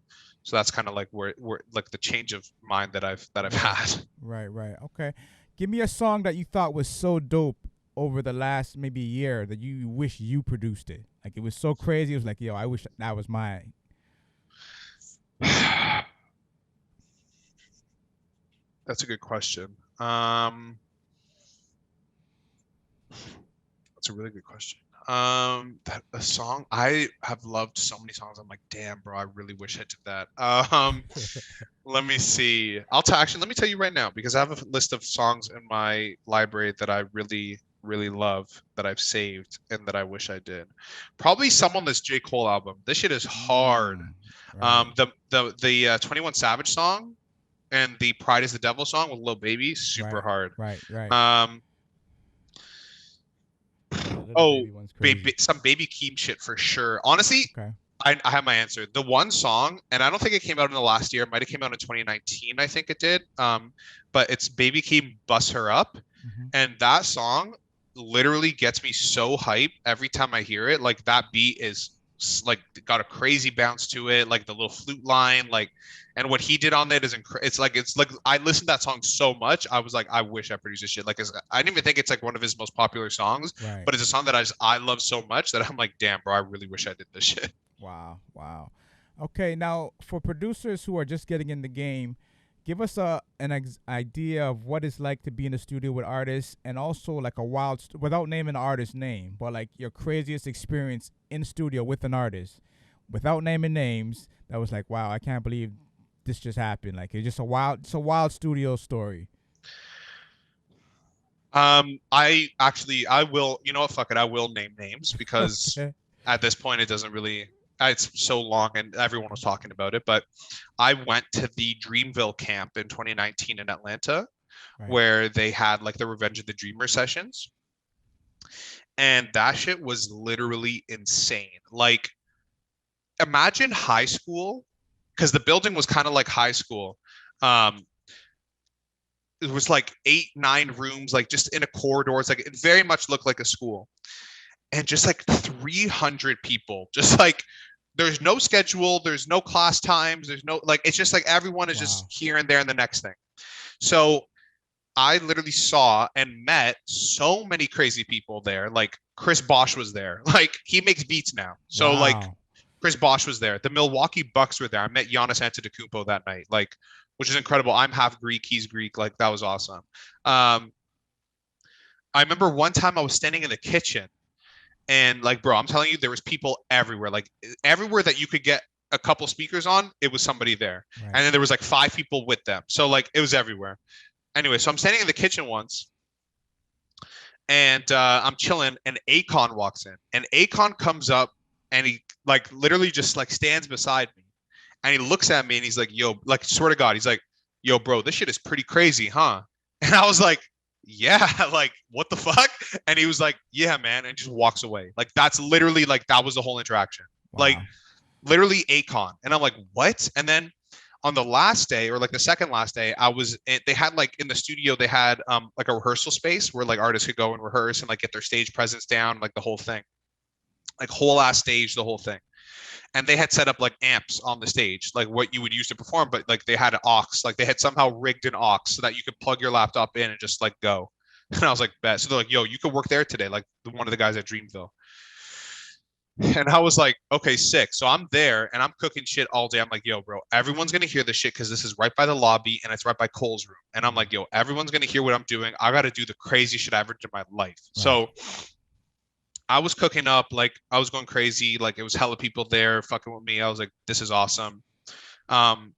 So that's kind of like where like the change of mind that I've had. Right. Okay. Give me a song that you thought was so dope over the last maybe year that you wish you produced it. Like it was so crazy. It was like, yo, I wish that was mine. That's a good question. That's a really good question. That a song I have loved so many songs. I'm like, damn, bro, I really wish I did that. Let me see. Actually, let me tell you right now because I have a list of songs in my library that I really, really love that I've saved and that I wish I did. Probably some on this J. Cole album. This shit is hard. Right. The 21 Savage song and the Pride is the Devil song with Lil Baby, super hard. Right. Oh, some baby keem shit for sure. Honestly, Okay. I have my answer. The one song, and I don't think it came out in the last year. It might have came out in 2019. I think it did. But it's Baby Keem Bust Her Up, and that song literally gets me so hype every time I hear it. Like that beat is like got a crazy bounce to it, like the little flute line, like, and what he did on it is it's like I listened to that song so much. I was like, I wish I produced this shit. Like, I didn't even think it's like one of his most popular songs, Right. but it's a song that I love so much that I'm like, damn, bro, I really wish I did this shit. Wow. Okay, now for producers who are just getting in the game, give us an idea of what it's like to be in the studio with artists, and also like without naming the artist's name, but like your craziest experience in studio with an artist, without naming names. That was like, wow, I can't believe this just happened. Like it's a wild studio story. I will, you know what, fuck it, I will name names because Okay. at this point it doesn't really, it's so long and everyone was talking about it, but I went to the Dreamville camp in 2019 in Atlanta Right. where they had like the Revenge of the Dreamer sessions. And that shit was literally insane. Like, imagine high school, because the building was kind of like high school. Um, it was like 8, 9 rooms, like just in a corridor. It's like it very much looked like a school. And just like 300 people, just like there's no schedule, there's no class times, there's no like it's just like everyone is just here and there and the next thing. So I literally saw and met so many crazy people there. Like Chris Bosh was there. Like he makes beats now. So like Chris Bosh was there. The Milwaukee Bucks were there. I met Giannis Antetokounmpo that night. Like, which is incredible. I'm half Greek. He's Greek. Like that was awesome. I remember one time I was standing in the kitchen and like, bro, I'm telling you, there was people everywhere. Like everywhere that you could get a couple speakers on, it was somebody there. Right. And then there was like 5 people with them. So like it was everywhere. Anyway, so I'm standing in the kitchen once and I'm chilling and Akon walks in and Akon comes up and he like literally just like stands beside me and he looks at me and he's like, yo, like swear to God, he's like, yo, bro, this shit is pretty crazy, huh? And I was like, yeah, like what the fuck? And he was like, yeah, man, and just walks away. Like that's literally like that was the whole interaction. Like literally Akon. And I'm like, what? And then on the last day or like the second last day, they had like in the studio, they had like a rehearsal space where like artists could go and rehearse and like get their stage presence down, like the whole thing, like whole ass stage, the whole thing. And they had set up like amps on the stage, like what you would use to perform, but like they had an aux, like they had somehow rigged an aux so that you could plug your laptop in and just like go. And I was like, bet. So they're like, yo, you could work there today, like one of the guys at Dreamville. And I was like, okay, sick. So I'm there and I'm cooking shit all day. I'm like, yo, bro, everyone's going to hear this shit because this is right by the lobby and it's right by Cole's room. And I'm like, yo, everyone's going to hear what I'm doing. I got to do the crazy shit I've ever done in my life. Right. So I was cooking up, like I was going crazy. Like it was hella people there fucking with me. I was like, this is awesome. And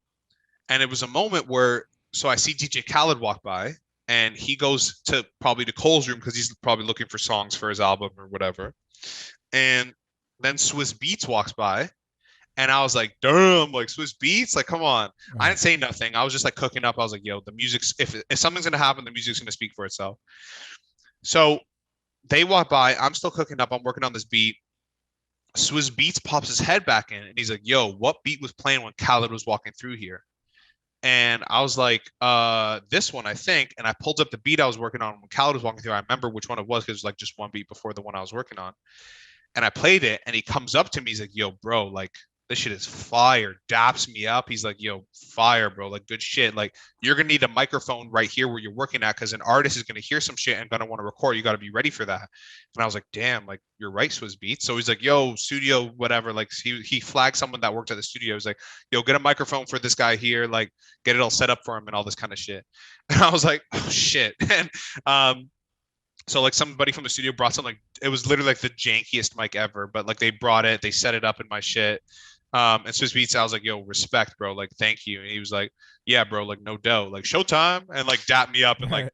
it was a moment where, so I see DJ Khaled walk by and he goes to probably to Cole's room because he's probably looking for songs for his album or whatever. And then Swiss Beats walks by And I was like, damn, like Swiss Beats, like come on. I Right. didn't say nothing. I was just like cooking up. I was like, yo, the music's if something's gonna happen, the music's gonna speak for itself. So they walk by. I'm still cooking up. I'm working on this beat. Swiss Beats pops his head back in and he's like, yo, what beat was playing when Khaled was walking through here? And I was like, this one, I think. And I pulled up the beat I was working on when Khaled was walking through. I remember which one it was because it was like just one beat before the one I was working on. And I played it, and he comes up to me. He's like, "Yo, bro, like this shit is fire." Daps me up. He's like, "Yo, fire, bro, like good shit. Like you're gonna need a microphone right here where you're working at, because an artist is gonna hear some shit and gonna want to record. You got to be ready for that." And I was like, "Damn, like you're right, Swizz Beats." So he's like, "Yo, studio, whatever." Like he flagged someone that worked at the studio. He's like, "Yo, get a microphone for this guy here. Like get it all set up for him and all this kind of shit." And I was like, "Oh shit." And so like somebody from the studio brought something like it was literally like the jankiest mic ever, but like they brought it, they set it up in my shit. And Swiss Beats, I was like, yo, respect, bro, like thank you. And he was like, yeah, bro, like no doubt, like showtime, and like dapped me up and like Right.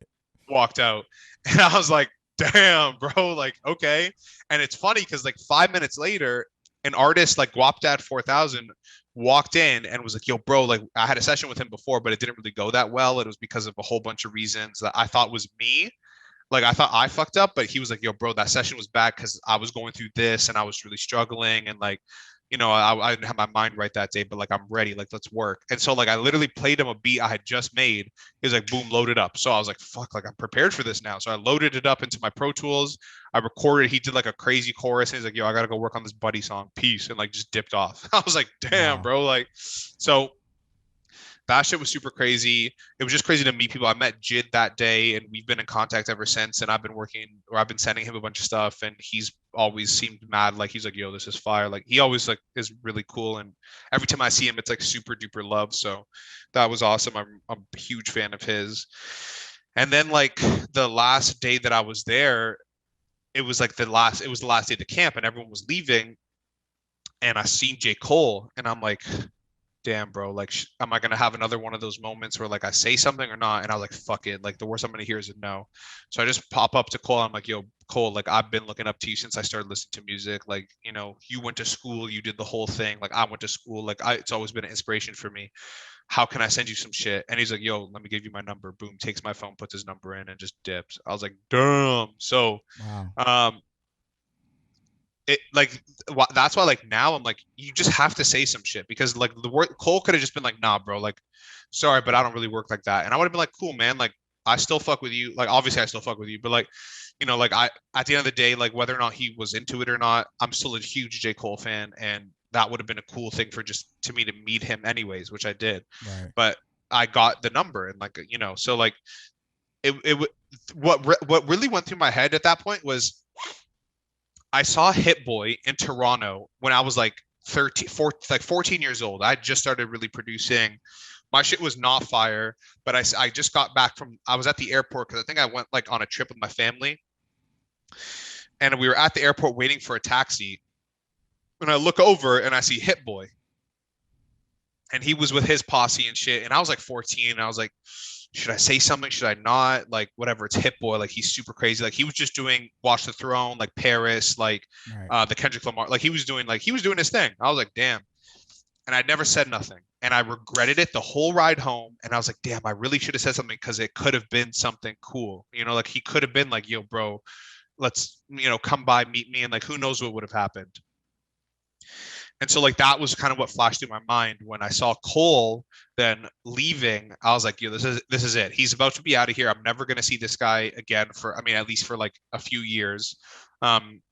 walked out. And I was like, damn, bro, like okay. And it's funny because like 5 minutes later, an artist like Guapdad 4000 walked in and was like, yo, bro, like I had a session with him before, but it didn't really go that well. It was because of a whole bunch of reasons that I thought was me, like I thought I fucked up, but he was like, "Yo, bro, that session was bad because I was going through this and I was really struggling, and like, I didn't have my mind right that day, but like I'm ready, like let's work." And so like I literally played him a beat I had just made. He was like, "Boom, load it up." So I was like, "Fuck, like I'm prepared for this now." So I loaded it up into my Pro Tools. I recorded. He did like a crazy chorus, and he's like, "Yo, I gotta go work on this buddy song. Peace," and like just dipped off. I was like, "Damn, Wow. bro!" Like, so that shit was super crazy. It was just crazy to meet people. I met Jid that day, and we've been in contact ever since. And I've been working, or I've been sending him a bunch of stuff, and he's always seemed mad. Like he's like, "Yo, this is fire." Like he always like is really cool, and every time I see him, it's like super duper love. So that was awesome. I'm a huge fan of his. And then like the last day that I was there, it was the last day of the camp, and everyone was leaving, and I seen J. Cole, and I'm like, damn, bro, like, am I gonna have another one of those moments where like I say something or not? And I was like, fuck it, like the worst I'm gonna hear is a no. So I just pop up to Cole. I'm like, yo, Cole, like I've been looking up to you since I started listening to music. Like, you went to school, you did the whole thing. Like I went to school, like it's always been an inspiration for me. How can I send you some shit? And he's like, yo, let me give you my number. Boom, takes my phone, puts his number in, and just dips. I was like, damn. So, Wow. um, it like that's why like now I'm like you just have to say some shit because like the word Cole could have just been like nah bro, like sorry but I don't really work like that, and I would have been like cool man, like I still fuck with you, like obviously I still fuck with you, but like like I at the end of the day, like whether or not he was into it or not, I'm still a huge J. Cole fan, and that would have been a cool thing for just to me to meet him anyways, which I did. Right. But I got the number, and like so like it what really went through my head at that point was I saw Hit Boy in Toronto when I was like 14 years old. I just started really producing. My shit was not fire, but I just got back from, I was at the airport because I think I went like on a trip with my family. And we were at the airport waiting for a taxi. And I look over and I see Hit Boy. And he was with his posse and shit. And I was like 14. And I was like, should I say something? Should I not? Like, whatever. It's Hit Boy. Like, he's super crazy. Like, he was just doing Watch the Throne, like Paris, like Right. the Kendrick Lamar. Like, he was doing his thing. I was like, damn. And I never said nothing. And I regretted it the whole ride home. And I was like, damn, I really should have said something because it could have been something cool. Like he could have been like, yo, bro, let's, come by, meet me. And like, who knows what would have happened. And so like that was kind of what flashed through my mind when I saw Cole then leaving. I was like, yo, this is it. He's about to be out of here. I'm never gonna see this guy again for, I mean, at least for like a few years. Um,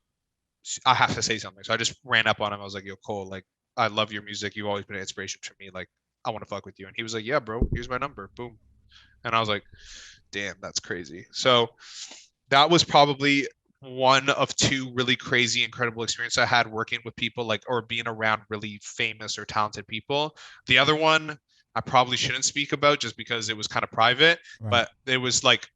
I have to say something. So I just ran up on him. I was like, yo, Cole, like I love your music. You've always been an inspiration for me. Like I want to fuck with you. And he was like, yeah, bro, here's my number. Boom. And I was like, damn, that's crazy. So that was probably one of two really crazy, incredible experiences I had working with people like or being around really famous or talented people. The other one I probably shouldn't speak about just because it was kind of private, Right. but it was like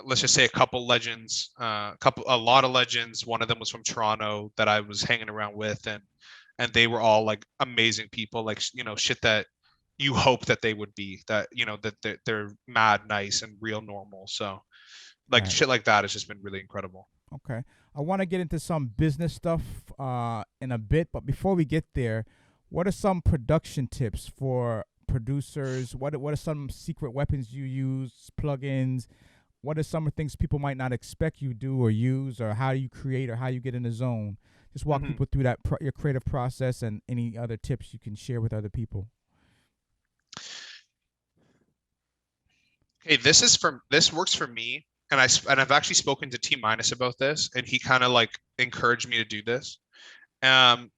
let's just say a couple legends, a lot of legends. One of them was from Toronto that I was hanging around with, and they were all like amazing people, like shit that you hope that they would be, that that they're mad nice and real normal. So like Right. shit like that has just been really incredible. Okay. I want to get into some business stuff in a bit, but before we get there, What are some production tips for producers? What are some secret weapons you use, plugins? What are some of the things people might not expect you do or use, or how you create or how you get in the zone? Just walk Mhm. people through that your creative process and any other tips you can share with other people. Okay, this works for me, and I've actually spoken to T minus about this, and he kind of like encouraged me to do this. Um,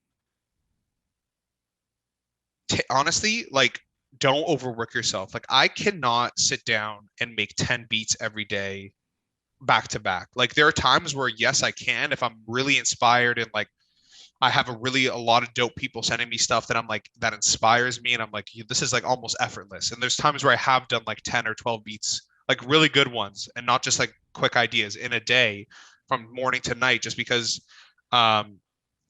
Honestly, like, don't overwork yourself. Like, I cannot sit down and make 10 beats every day back to back. Like, there are times where yes, I can if I'm really inspired and like I have a lot of dope people sending me stuff that I'm like that inspires me, and I'm like, this is like almost effortless. And there's times where I have done like 10 or 12 beats, like really good ones, and not just like quick ideas in a day from morning to night, just because um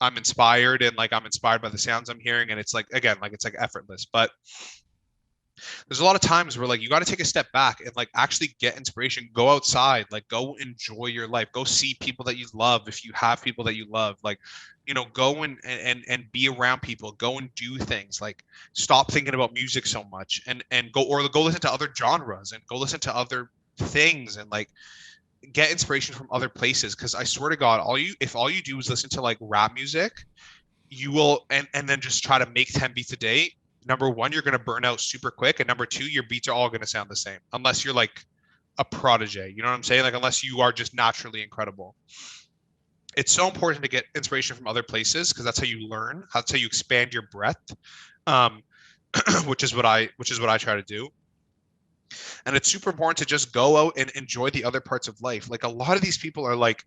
I'm inspired and like I'm inspired by the sounds I'm hearing, and it's like again, like it's like effortless. But there's a lot of times where like you got to take a step back and like actually get inspiration, go outside, like go enjoy your life, go see people that you love if you have people that you love, like go and be around people, go and do things, like stop thinking about music so much, and go listen to other genres and go listen to other things, and like get inspiration from other places. Because I swear to God, if all you do is listen to like rap music, you will and then just try to make 10 beats a day. Number one, you're going to burn out super quick, and number two, your beats are all going to sound the same unless you're like a prodigy, you know what I'm saying, like unless you are just naturally incredible. It's so important to get inspiration from other places because that's how you learn, that's how you expand your breadth. um which is what I try to do. And it's super important to just go out and enjoy the other parts of life. Like a lot of these people are like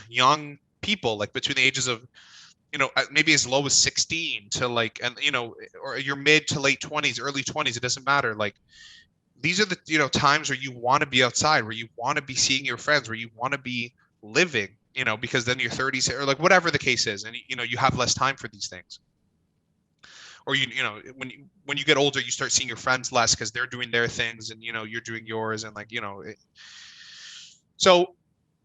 young people, like between the ages of maybe as low as 16 to like, and or your mid to late 20s, early 20s, it doesn't matter. Like these are the times where you want to be outside, where you want to be seeing your friends, where you want to be living, because then your 30s or like whatever the case is, and you have less time for these things. Or when you get older, you start seeing your friends less because they're doing their things, and you're doing yours, and like so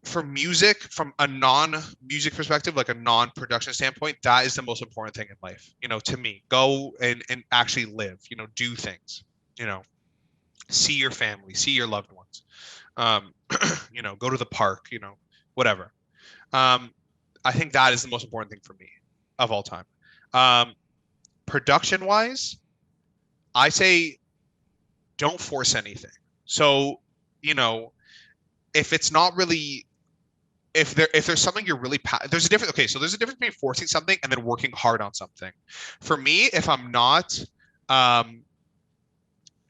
for music, from a non-music perspective, like a non-production standpoint, that is the most important thing in life, to me. Go and actually live, do things, you know see your family, see your loved ones, um go to the park, whatever. I think that is the most important thing for me of all time. Production wise, I say don't force anything. So you know if it's not really, if there's something you're really there's a difference. Okay, so there's a difference between forcing something and then working hard on something. For me, um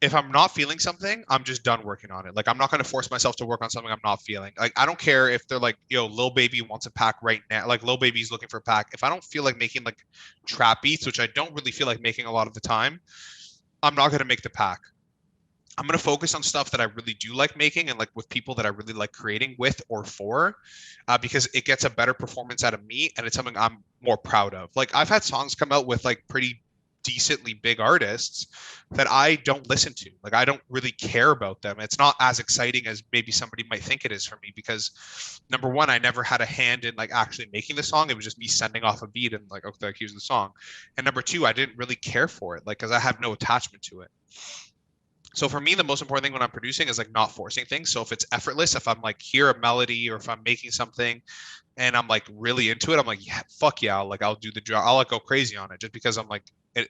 if I'm not feeling something, I'm just done working on it. Like I'm not going to force myself to work on something I'm not feeling. Like I don't care if they're like, Lil Baby wants a pack right now. Like Lil Baby's looking for a pack. If I don't feel like making like trap beats, which I don't really feel like making a lot of the time, I'm not going to make the pack. I'm going to focus on stuff that I really do like making and like with people that I really like creating with or for, because it gets a better performance out of me and it's something I'm more proud of. Like I've had songs come out with like pretty decently big artists that I don't listen to. Like I don't really care about them. It's not as exciting as maybe somebody might think it is for me because number one, I never had a hand in like actually making the song. It was just me sending off a beat and like, okay, here's the song. And number two, I didn't really care for it, like because I have no attachment to it. So for me, the most important thing when I'm producing is like not forcing things. So if it's effortless, if I'm like hear a melody or if I'm making something and I'm like really into it, I'm like, yeah, fuck yeah, I'll do the job. I'll like go crazy on it just because I'm like,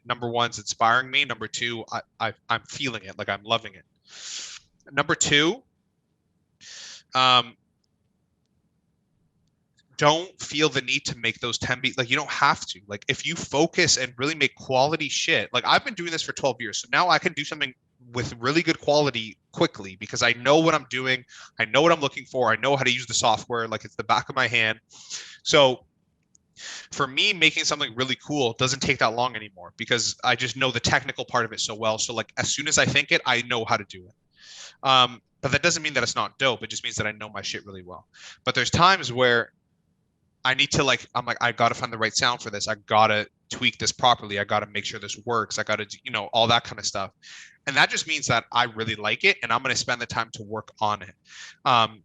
number one, it's inspiring me. Number two, I'm feeling it, like I'm loving it. Number two, um, don't feel the need to make those 10 beats. Like you don't have to. Like if you focus and really make quality shit, like I've been doing this for 12 years. So now I can do something with really good quality quickly because I know what I'm doing. I know what I'm looking for. I know how to use the software. Like it's the back of my hand. So for me, making something really cool doesn't take that long anymore because I just know the technical part of it so well. So like as soon as I think it, I know how to do it. But that doesn't mean that it's not dope. It just means that I know my shit really well. But there's times where I need to like, I'm like, I gotta find the right sound for this. I gotta tweak this properly. I gotta make sure this works. I gotta, all that kind of stuff. And that just means that I really like it and I'm gonna spend the time to work on it. Um,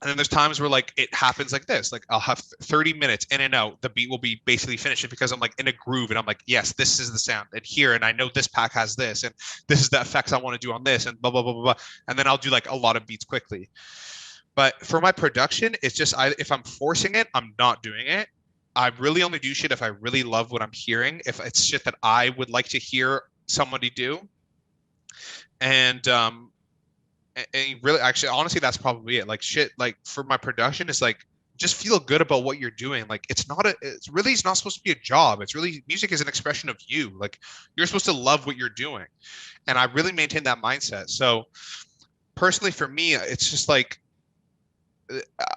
And then there's times where like it happens like this, like I'll have 30 minutes in and out. The beat will be basically finished because I'm like in a groove and I'm like, yes, this is the sound and here, and I know this pack has this, and this is the effects I want to do on this, and blah blah blah blah blah. And then I'll do like a lot of beats quickly. But for my production, it's just if I'm forcing it, I'm not doing it. I really only do shit if I really love what I'm hearing. If it's shit that I would like to hear somebody do, and really, actually, honestly, that's probably it. Like shit, like for my production, is like just feel good about what you're doing. Like it's not supposed to be a job. It's really, music is an expression of you. Like you're supposed to love what you're doing, and I really maintain that mindset. So personally, for me, it's just like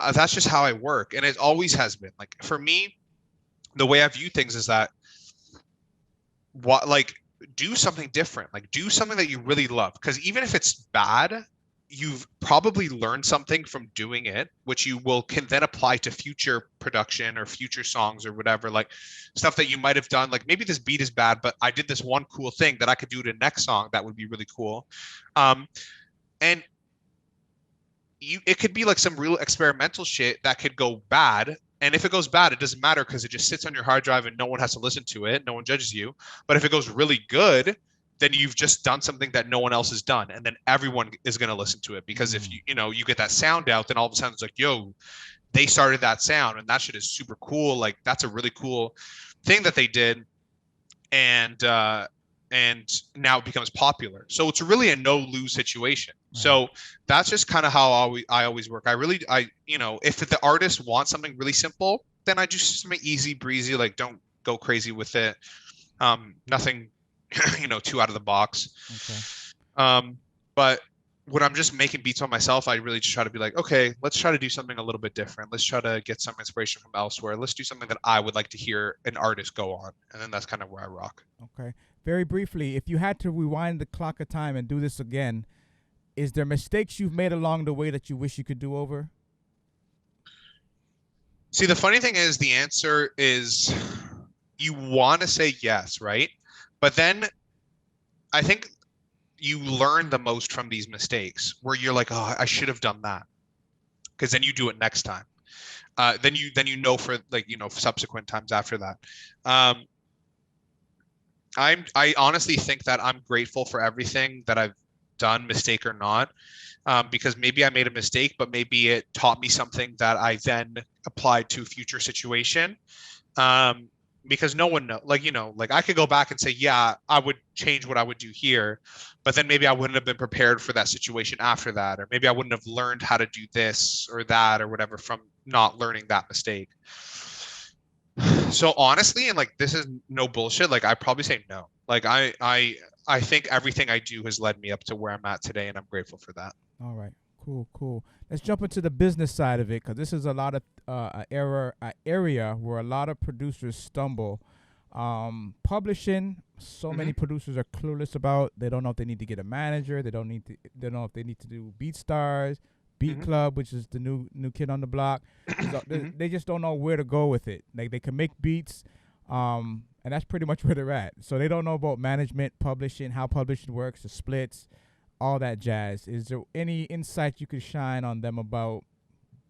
that's just how I work, and it always has been. Like for me, the way I view things is that what like do something different, like do something that you really love, because even if it's bad, you've probably learned something from doing it, which you can then apply to future production or future songs or whatever, like stuff that you might have done. Like maybe this beat is bad, but I did this one cool thing that I could do to next song that would be really cool. And it could be like some real experimental shit that could go bad. And if it goes bad, it doesn't matter because it just sits on your hard drive and no one has to listen to it. No one judges you. But if it goes really good, then you've just done something that no one else has done. And then everyone is going to listen to it, because if you get that sound out, then all of a sudden it's like, yo, they started that sound and that shit is super cool. Like that's a really cool thing that they did. And now it becomes popular. So it's really a no lose situation. Right. So that's just kind of how I always work. If the artist wants something really simple, then I do something easy breezy, like don't go crazy with it. Nothing, too out of the box. Okay. But when I'm just making beats on myself, I really just try to be like, okay, let's try to do something a little bit different. Let's try to get some inspiration from elsewhere. Let's do something that I would like to hear an artist go on. And then that's kind of where I rock. Okay. Very briefly, if you had to rewind the clock of time and do this again, is there mistakes you've made along the way that you wish you could do over? See, the funny thing is the answer is you want to say yes, right? But then I think you learn the most from these mistakes, where you're like, oh, I should have done that, because then you do it next time. Then you know for like subsequent times after that. I honestly think that I'm grateful for everything that I've done, mistake or not, because maybe I made a mistake, but maybe it taught me something that I then applied to a future situation. Because no one knows, like I could go back and say, yeah, I would change what I would do here, but then maybe I wouldn't have been prepared for that situation after that, or maybe I wouldn't have learned how to do this or that or whatever from not learning that mistake. So honestly, and like this is no bullshit, like I probably say no. Like I think everything I do has led me up to where I'm at today, and I'm grateful for that. All right. Cool. Let's jump into the business side of it, because this is a lot of an area where a lot of producers stumble. Publishing, many producers are clueless about. They don't know if they need to get a manager. They don't know if they need to do Beatstars, Beatclub, which is the new kid on the block. So they just don't know where to go with it. Like they can make beats, and that's pretty much where they're at. So they don't know about management, publishing, how publishing works, the splits, all that jazz. Is there any insight you could shine on them about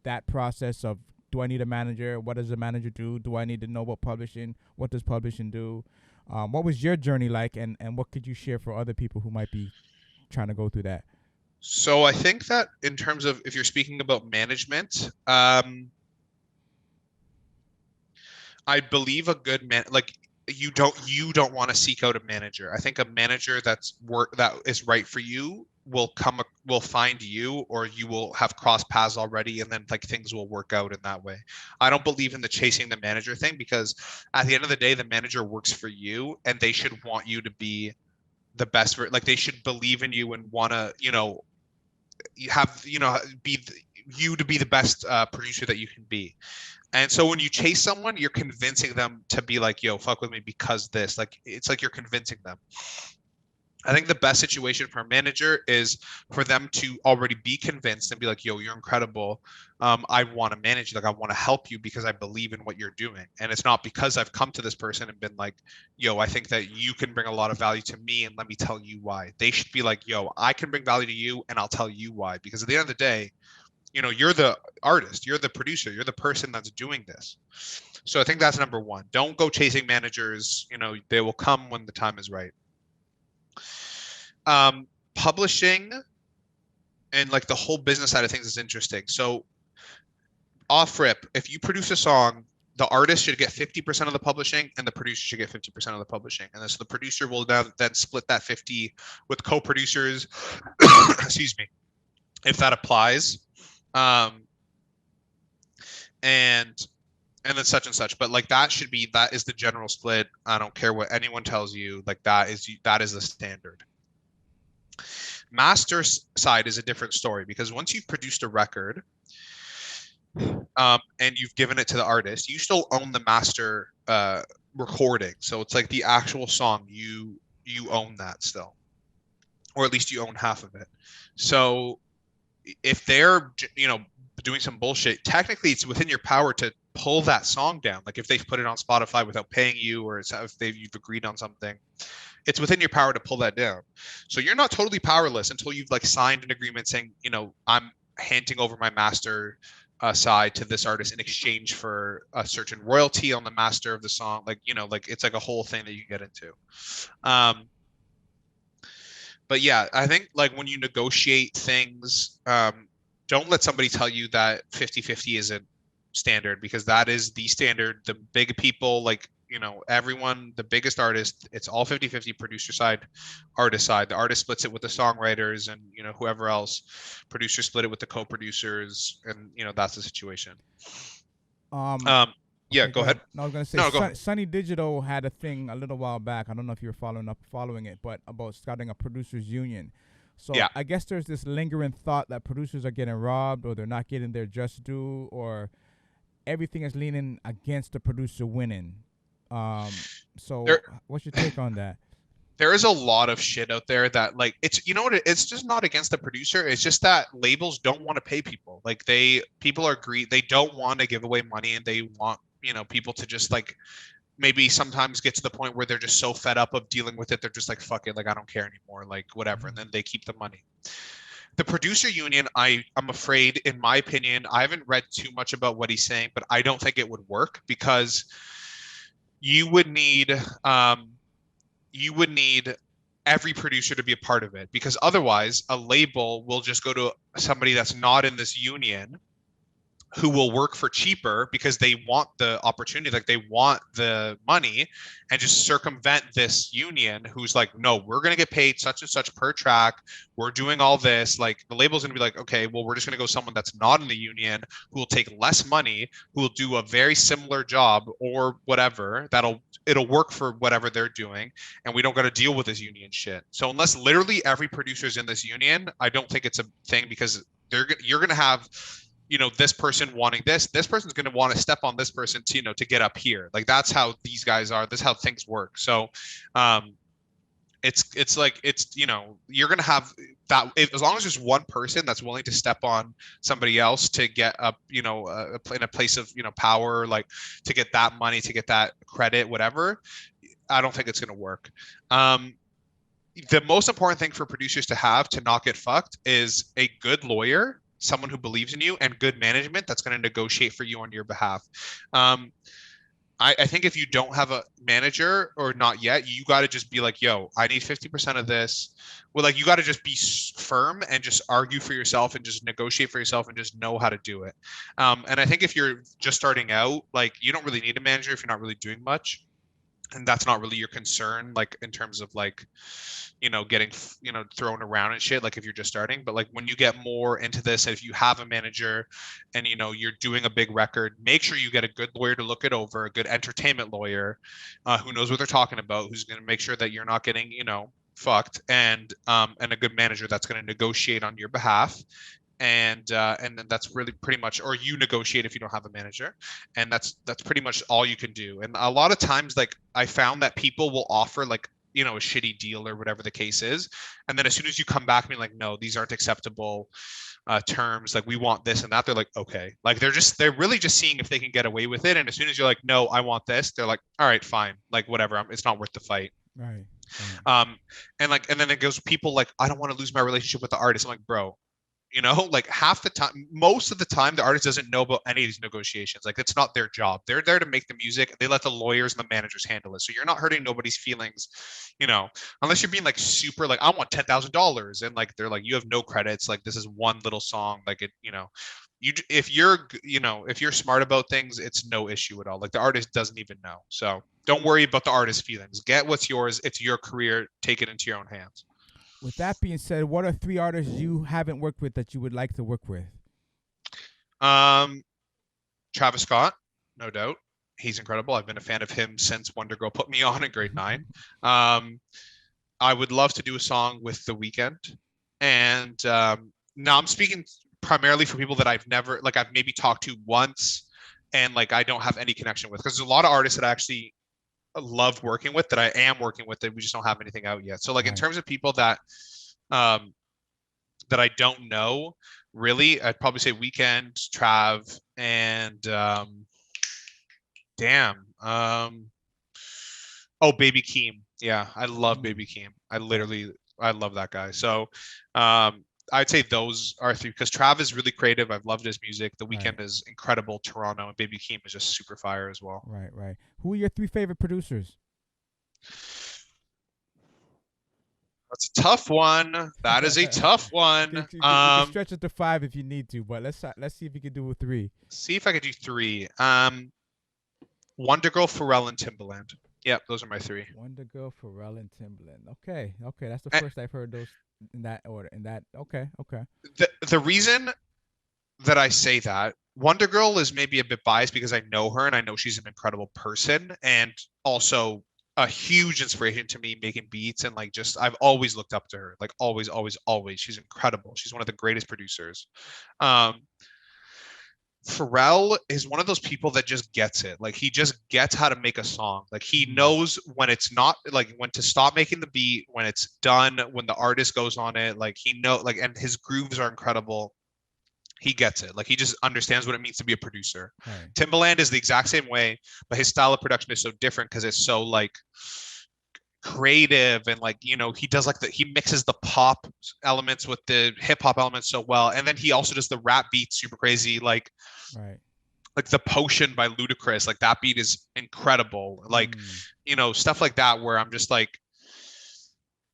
that process of, do I need a manager? What does a manager do? Do I need to know about publishing? What does publishing do? What was your journey like, and what could you share for other people who might be trying to go through that? So I think that in terms of, if you're speaking about management, I believe a good man, like you don't want to seek out a manager. I think a manager that is right for you will find you, or you will have crossed paths already, and then like things will work out in that way. I don't believe in the chasing the manager thing, because at the end of the day, the manager works for you, and they should want you to be the best. Like they should believe in you and want to, be you to be the best producer that you can be. And so when you chase someone, you're convincing them to be like, yo, fuck with me because this. Like, it's like you're convincing them. I think the best situation for a manager is for them to already be convinced and be like, yo, you're incredible. I want to manage you. Like, I want to help you because I believe in what you're doing. And it's not because I've come to this person and been like, yo, I think that you can bring a lot of value to me, and let me tell you why. They should be like, yo, I can bring value to you, and I'll tell you why. Because at the end of the day, you're the artist, you're the producer, you're the person that's doing this. So I think that's number one. Don't go chasing managers. They will come when the time is right. Publishing and like the whole business side of things is interesting. So off rip, if you produce a song, the artist should get 50% of the publishing and the producer should get 50% of the publishing. And then so the producer will then split that 50 with co-producers. Excuse me, if that applies. And then such and such. But like that is the general split. I don't care what anyone tells you. Like that is the standard. Master side is a different story because once you've produced a record, and you've given it to the artist, you still own the master recording. So it's like the actual song, you own that still, or at least you own half of it. So if they're doing some bullshit, technically it's within your power to pull that song down. Like if they've put it on Spotify without paying you, or if you've agreed on something, it's within your power to pull that down. So you're not totally powerless until you've like signed an agreement saying, I'm handing over my master side to this artist in exchange for a certain royalty on the master of the song. Like it's like a whole thing that you get into. But yeah, I think like when you negotiate things, don't let somebody tell you that 50-50 isn't standard, because that is the standard. The big people, like everyone, the biggest artist, it's all 50-50, producer side, artist side. The artist splits it with the songwriters and whoever else. Producers split it with the co-producers, and that's the situation. Yeah, go ahead. No, I was gonna say Sunny Digital had a thing a little while back. I don't know if you were following it, but about starting a producers union. So yeah. I guess there's this lingering thought that producers are getting robbed, or they're not getting their just due, or everything is leaning against the producer winning. So what's your take on that? There is a lot of shit out there that like it's it's just not against the producer. It's just that labels don't want to pay people. Like people are greedy. They don't want to give away money, and they want people to just like maybe sometimes get to the point where they're just so fed up of dealing with it, they're just like, fuck it, like I don't care anymore, like whatever, and then they keep the money. The producer union, I'm afraid, in my opinion, I haven't read too much about what he's saying, but I don't think it would work, because you would need every producer to be a part of it, because otherwise a label will just go to somebody that's not in this union, who will work for cheaper because they want the opportunity, like they want the money, and just circumvent this union who's like, no, we're going to get paid such and such per track. We're doing all this. Like the label's going to be like, okay, well, we're just going to go someone that's not in the union, who will take less money, who will do a very similar job or whatever. It'll work for whatever they're doing. And we don't got to deal with this union shit. So unless literally every producer's in this union, I don't think it's a thing, because you're going to have, this person wanting this person's going to want to step on this person to get up here. Like that's how these guys are. That's how things work. So it's like, you're going to have that, as long as there's one person that's willing to step on somebody else to get up, in a place of, power, like to get that money, to get that credit, whatever, I don't think it's going to work. The most important thing for producers to have to not get fucked is a good lawyer, someone who believes in you, and good management that's going to negotiate for you on your behalf. I think if you don't have a manager, or not yet, you got to just be like, yo, I need 50% of this. Well, like you got to just be firm and just argue for yourself and just negotiate for yourself and just know how to do it. And I think if you're just starting out, like you don't really need a manager if you're not really doing much. And that's not really your concern, like in terms of like, getting, thrown around and shit, like if you're just starting. But like when you get more into this, if you have a manager and, you're doing a big record, make sure you get a good lawyer to look it over, a good entertainment lawyer who knows what they're talking about, who's going to make sure that you're not getting, fucked, and a good manager that's going to negotiate on your behalf. And then that's really pretty much, or you negotiate if you don't have a manager, and that's pretty much all you can do. And a lot of times, like I found that people will offer like, a shitty deal or whatever the case is, and then as soon as you come back being like, no, these aren't acceptable terms, like we want this and that, they're like, okay, like they're really just seeing if they can get away with it. And as soon as you're like, no, I want this, they're like, all right, fine, like whatever, it's not worth the fight. Right. And then it goes, people like, I don't want to lose my relationship with the artist. I'm like, bro, You know, like half the time, most of the time, the artist doesn't know about any of these negotiations. Like it's not their job. They're there to make the music. They let the lawyers and the managers handle it. So you're not hurting nobody's feelings, you know, unless you're being like super like I want $10,000 and like they're like you have no credits. Like this is one little song. Like it, you know, if you're if you're smart about things, it's no issue at all. Like the artist doesn't even know. So don't worry about the artist's feelings. Get what's yours. It's your career. Take it into your own hands. With that being said, what are 3 artists you haven't worked with that you would like to work with? Travis Scott, no doubt. He's incredible. I've been a fan of him since WondaGurl put me on in grade 9. I would love to do a song with The Weeknd. And now I'm speaking primarily for people that I've never, like I've maybe talked to once and like I don't have any connection with. Because there's a lot of artists that I actually love working with, that I am working with, that we just don't have anything out yet. So like in terms of people that that I don't know, really, I'd probably say Weeknd, Trav, and Baby Keem. Yeah, I love Baby Keem. I love that guy. So I'd say those are 3 because Trav is really creative. I've loved his music. The Weeknd is incredible. Toronto, and Baby Keem is just super fire as well. Right. Who are your 3 favorite producers? That's a tough one. That is a tough one. You can stretch it to 5 if you need to, but let's see if you can do a 3. See if I could do 3. WondaGurl, Pharrell, and Timbaland. Yep, those are my 3. WondaGurl, Pharrell, and Timbaland. Okay, that's the first I've heard those in that order. Okay. The reason that I say that, WondaGurl is maybe a bit biased because I know her and I know she's an incredible person and also a huge inspiration to me making beats, and like just I've always looked up to her, like always. She's incredible. She's one of the greatest producers. Pharrell is one of those people that just gets it. Like he just gets how to make a song. Like he knows when it's not, like when to stop making the beat, when it's done, when the artist goes on it. Like he like, and his grooves are incredible. He gets it. Like he just understands what it means to be a producer. Right. Timbaland is the exact same way, but his style of production is so different because it's so like creative and like, you know, he does like he mixes the pop elements with the hip hop elements so well. And then he also does the rap beats super crazy. Like, like the Potion by Ludacris, like that beat is incredible. Like, you know, stuff like that where I'm just like,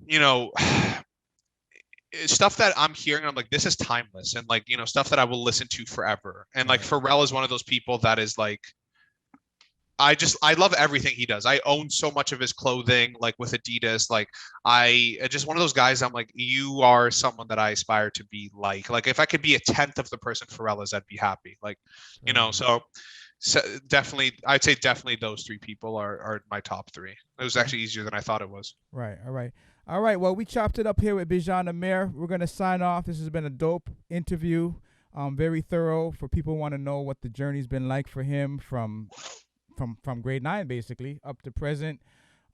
you know, stuff that I'm hearing, I'm like, this is timeless, and like, you know, stuff that I will listen to forever. And like Pharrell is one of those people that is like, I love everything he does. I own so much of his clothing, like with Adidas. Like I just one of those guys. I'm like, you are someone that I aspire to be like. Like if I could be a 10th of the person Pharrell is, I'd be happy. Like, you know, so definitely, I'd say definitely those 3 people are my top 3. It was actually easier than I thought it was. Right. All right. Well, we chopped it up here with Bijan Amir. We're gonna sign off. This has been a dope interview. Very thorough. For people who want to know what the journey's been like for him from grade 9 basically up to present,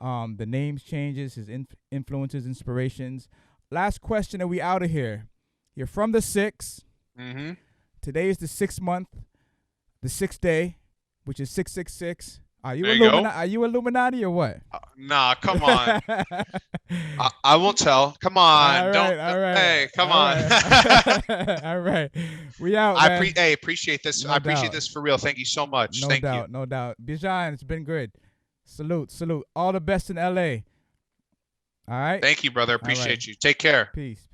the names changes, his influences, inspirations. Last question, and we out of here. You're from the 6. Today is the 6th month, the 6th day, which is 666. Are you Illuminati or what? Nah, come on. I won't tell. Come on. All right. Hey, come on. All right. We out, man. Appreciate this. I appreciate this for real. Thank you so much. No doubt. Bijan, it's been good. Salute. All the best in LA. All right. Thank you, brother. Appreciate you. Take care. Peace.